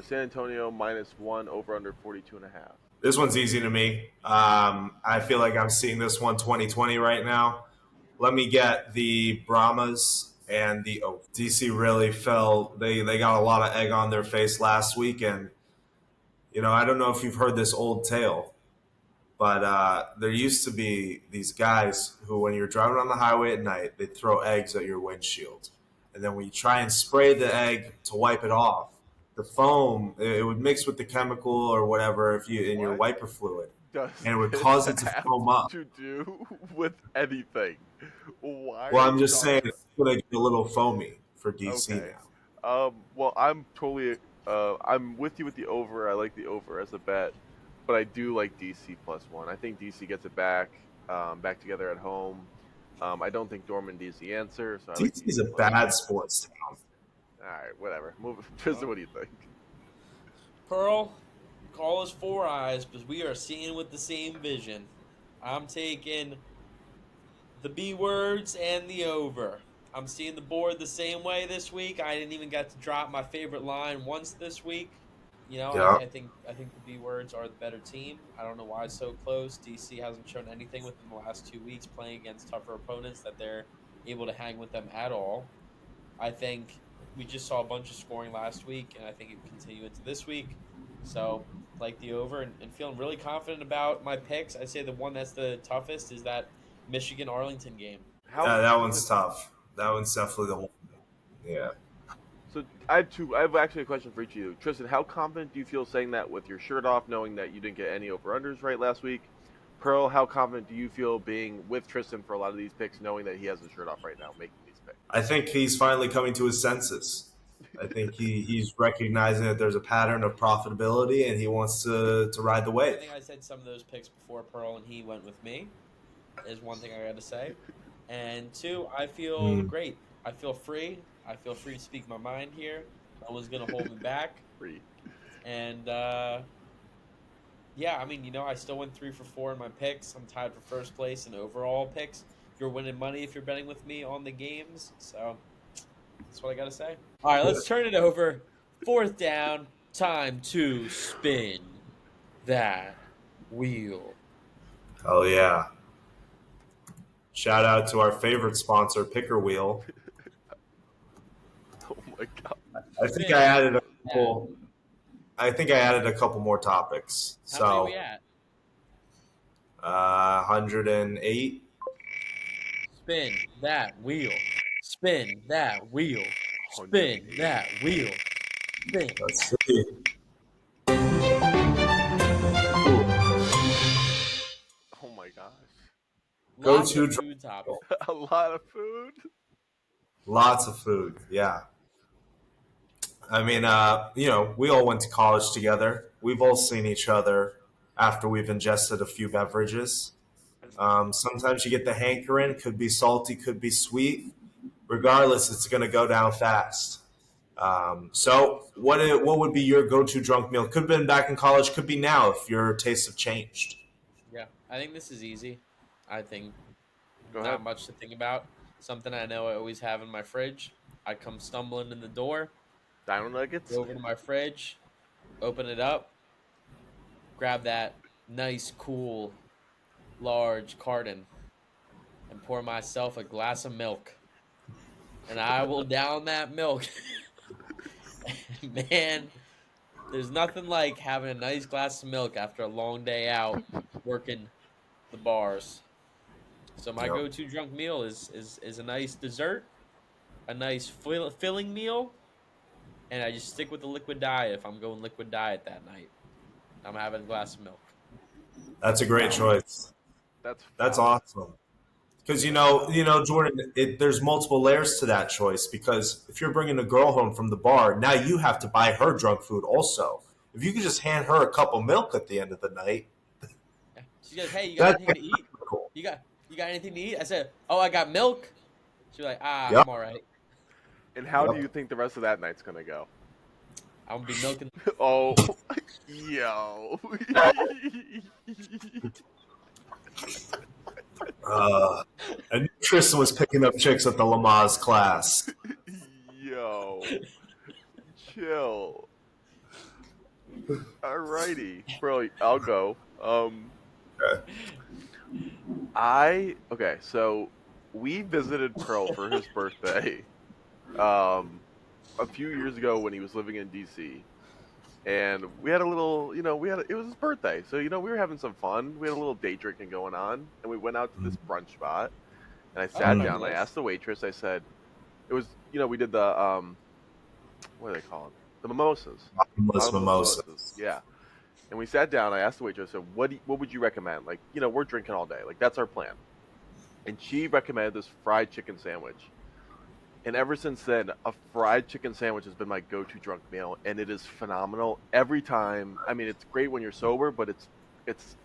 San Antonio -1 over under 42.5. This one's easy to me. I feel like I'm seeing this one 2020 right now. Let me get the Brahmas and the over. DC really fell. They got a lot of egg on their face last week, and I don't know if you've heard this old tale, but there used to be these guys who, when you're driving on the highway at night, they throw eggs at your windshield, and then when you try and spray the egg to wipe it off, the foam it would mix with the chemical or whatever if you in your wiper fluid, Does and it would this cause it to have foam up. to do with anything? Why? Well, are I'm you just talking saying it's going to get a little foamy for DC Okay. now. Well, I'm totally. I'm with you with the over. I like the over as a bet, but I do like DC +1. I think DC gets it back together at home. I don't think Dortmund is the answer, so I like DC is a DC bad sports town. All right, whatever. Move. Tristan, what do you think? Pearl, call us Four Eyes because we are seeing with the same vision. I'm taking the B words and the over. I'm seeing the board the same way this week. I didn't even get to drop my favorite line once this week. Yeah. I think the B words are the better team. I don't know why it's so close. DC hasn't shown anything within the last 2 weeks playing against tougher opponents that they're able to hang with them at all. I think we just saw a bunch of scoring last week, and I think it will continue into this week. So, like the over, and feeling really confident about my picks. I'd say the one that's the toughest is that Michigan-Arlington game. That one's tough. That one's definitely the one. Yeah. So I have actually a question for each of you. Tristan, how confident do you feel saying that with your shirt off, knowing that you didn't get any over-unders right last week? Pearl, how confident do you feel being with Tristan for a lot of these picks, knowing that he has his shirt off right now making these picks? I think he's finally coming to his senses. I think he's recognizing that there's a pattern of profitability, and he wants to ride the wave. I think I said some of those picks before Pearl, and he went with me. Is one thing I got to say. And two, I feel great. I feel free. I feel free to speak my mind here. No one's going to hold me back. Free. And, yeah, I mean, I still went 3 for 4 in my picks. I'm tied for first place in overall picks. You're winning money if you're betting with me on the games. So that's what I got to say. All right, let's turn it over. 4th down. Time to spin that wheel. Oh, yeah. Shout out to our favorite sponsor, Picker Wheel. Oh my god! I think I added a couple more topics. How many are we at? 108. Spin that wheel. Spin that wheel. Spin that wheel. Spin. Let's see. Oh my gosh! Go-to food topic. A lot of food. Lots of food, yeah. I mean, we all went to college together. We've all seen each other after we've ingested a few beverages. Sometimes you get the hankering. Could be salty, could be sweet. Regardless, it's going to go down fast. So what would be your go-to drunk meal? Could have been back in college, could be now if your tastes have changed. Yeah, I think this is easy. I think not much to think about. Something I know I always have in my fridge. I come stumbling in the door. Dino Nuggets. Go over to my fridge, open it up, grab that nice, cool, large carton, and pour myself a glass of milk. And I will down that milk. Man, there's nothing like having a nice glass of milk after a long day out working the bars. So my go-to drunk meal is a nice dessert, a nice filling meal, and I just stick with the liquid diet if I'm going liquid diet that night. I'm having a glass of milk. That's a great choice. That's awesome. Because Jordan, there's multiple layers to that choice. Because if you're bringing a girl home from the bar, now you have to buy her drunk food also. If you could just hand her a cup of milk at the end of the night, yeah. She goes, "Hey, you got anything to eat? Cool. You got anything to eat?" I said, "Oh, I got milk." She's like, Yep. I'm all right. And how do you think the rest of that night's gonna go? I'm gonna be milking. Oh, yo. And Tristan was picking up chicks at the Lamaze class. Yo, chill. Alrighty, bro. I'll go. Okay. So we visited Pearl for his birthday, a few years ago when he was living in DC. And we had a little, it was his birthday. So, we were having some fun. We had a little day drinking going on. And we went out to this brunch spot. And I sat down. And I asked the waitress, I said, it was, we did the, what do they call them? The mimosas. Mimosas. Yeah. And we sat down. I asked the waitress, I said, what would you recommend? Like, we're drinking all day. Like, that's our plan. And she recommended this fried chicken sandwich. And ever since then, a fried chicken sandwich has been my go-to drunk meal, and it is phenomenal every time. I mean, it's great when you're sober, but it's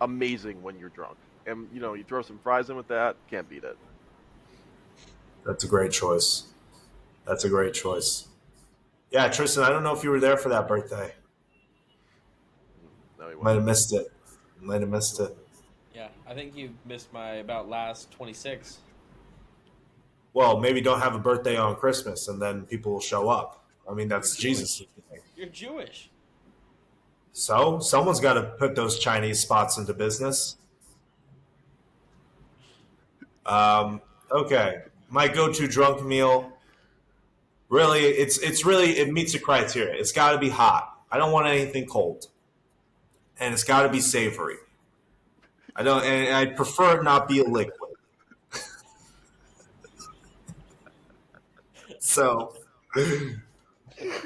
amazing when you're drunk. And you throw some fries in with that, can't beat it. That's a great choice. Yeah, Tristan, I don't know if you were there for that birthday. No, he wasn't. Might have missed it. Yeah, I think you missed my about last 26. Well, maybe don't have a birthday on Christmas, and then people will show up. I mean, that's Jesus. You're Jewish. So someone's got to put those Chinese spots into business. Okay, my go-to drunk meal. Really, it meets the criteria. It's got to be hot. I don't want anything cold, and it's got to be savory. And I prefer it not be a liquid. So,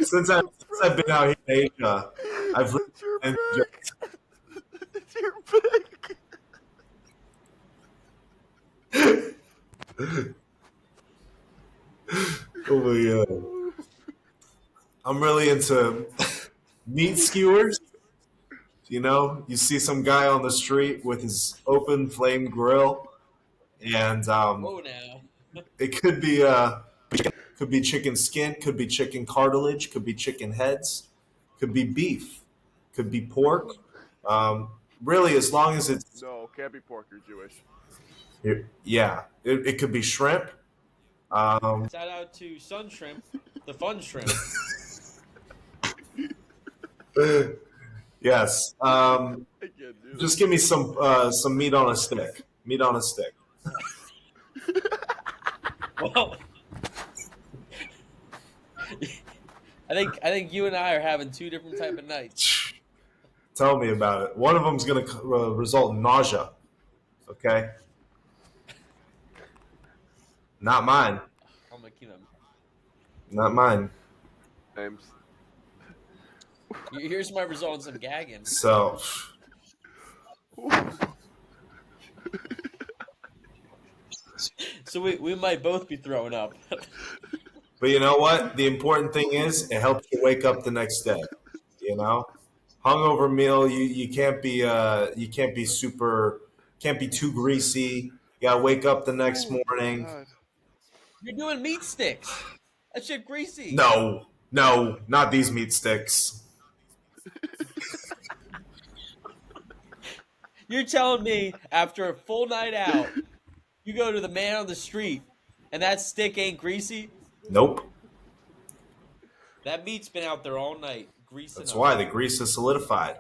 since I've been out here in Asia, I've It's your pick. Oh my god! I'm really into meat skewers. You see some guy on the street with his open flame grill, and Whoa now. it could be chicken skin, could be chicken cartilage, could be chicken heads, could be beef, could be pork. Really, as long as it's No, can't be pork. You're Jewish. it could be shrimp. Shout out to Sun Shrimp, the fun shrimp. Yes. Just give me some meat on a stick. Meat on a stick. Well, I think you and I are having two different type of nights. Tell me about it. One of them's going to result in nausea. Okay. Not mine. I'm gonna keep them. Not mine. Here's my results of gagging. So. So we might both be throwing up. But you know what? The important thing is it helps you wake up the next day. Hungover meal, you can't be too greasy. You gotta wake up the next morning. God. You're doing meat sticks. That shit greasy. No, not these meat sticks. You're telling me after a full night out, you go to the man on the street, and that stick ain't greasy? Nope. That meat's been out there all night, greasing That's up. why the grease is solidified.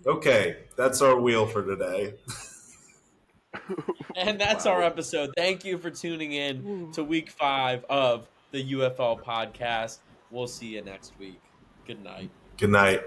Okay, that's our wheel for today. And that's our episode. Thank you for tuning in to week 5 of the UFL podcast. We'll see you next week. Good night. Good night.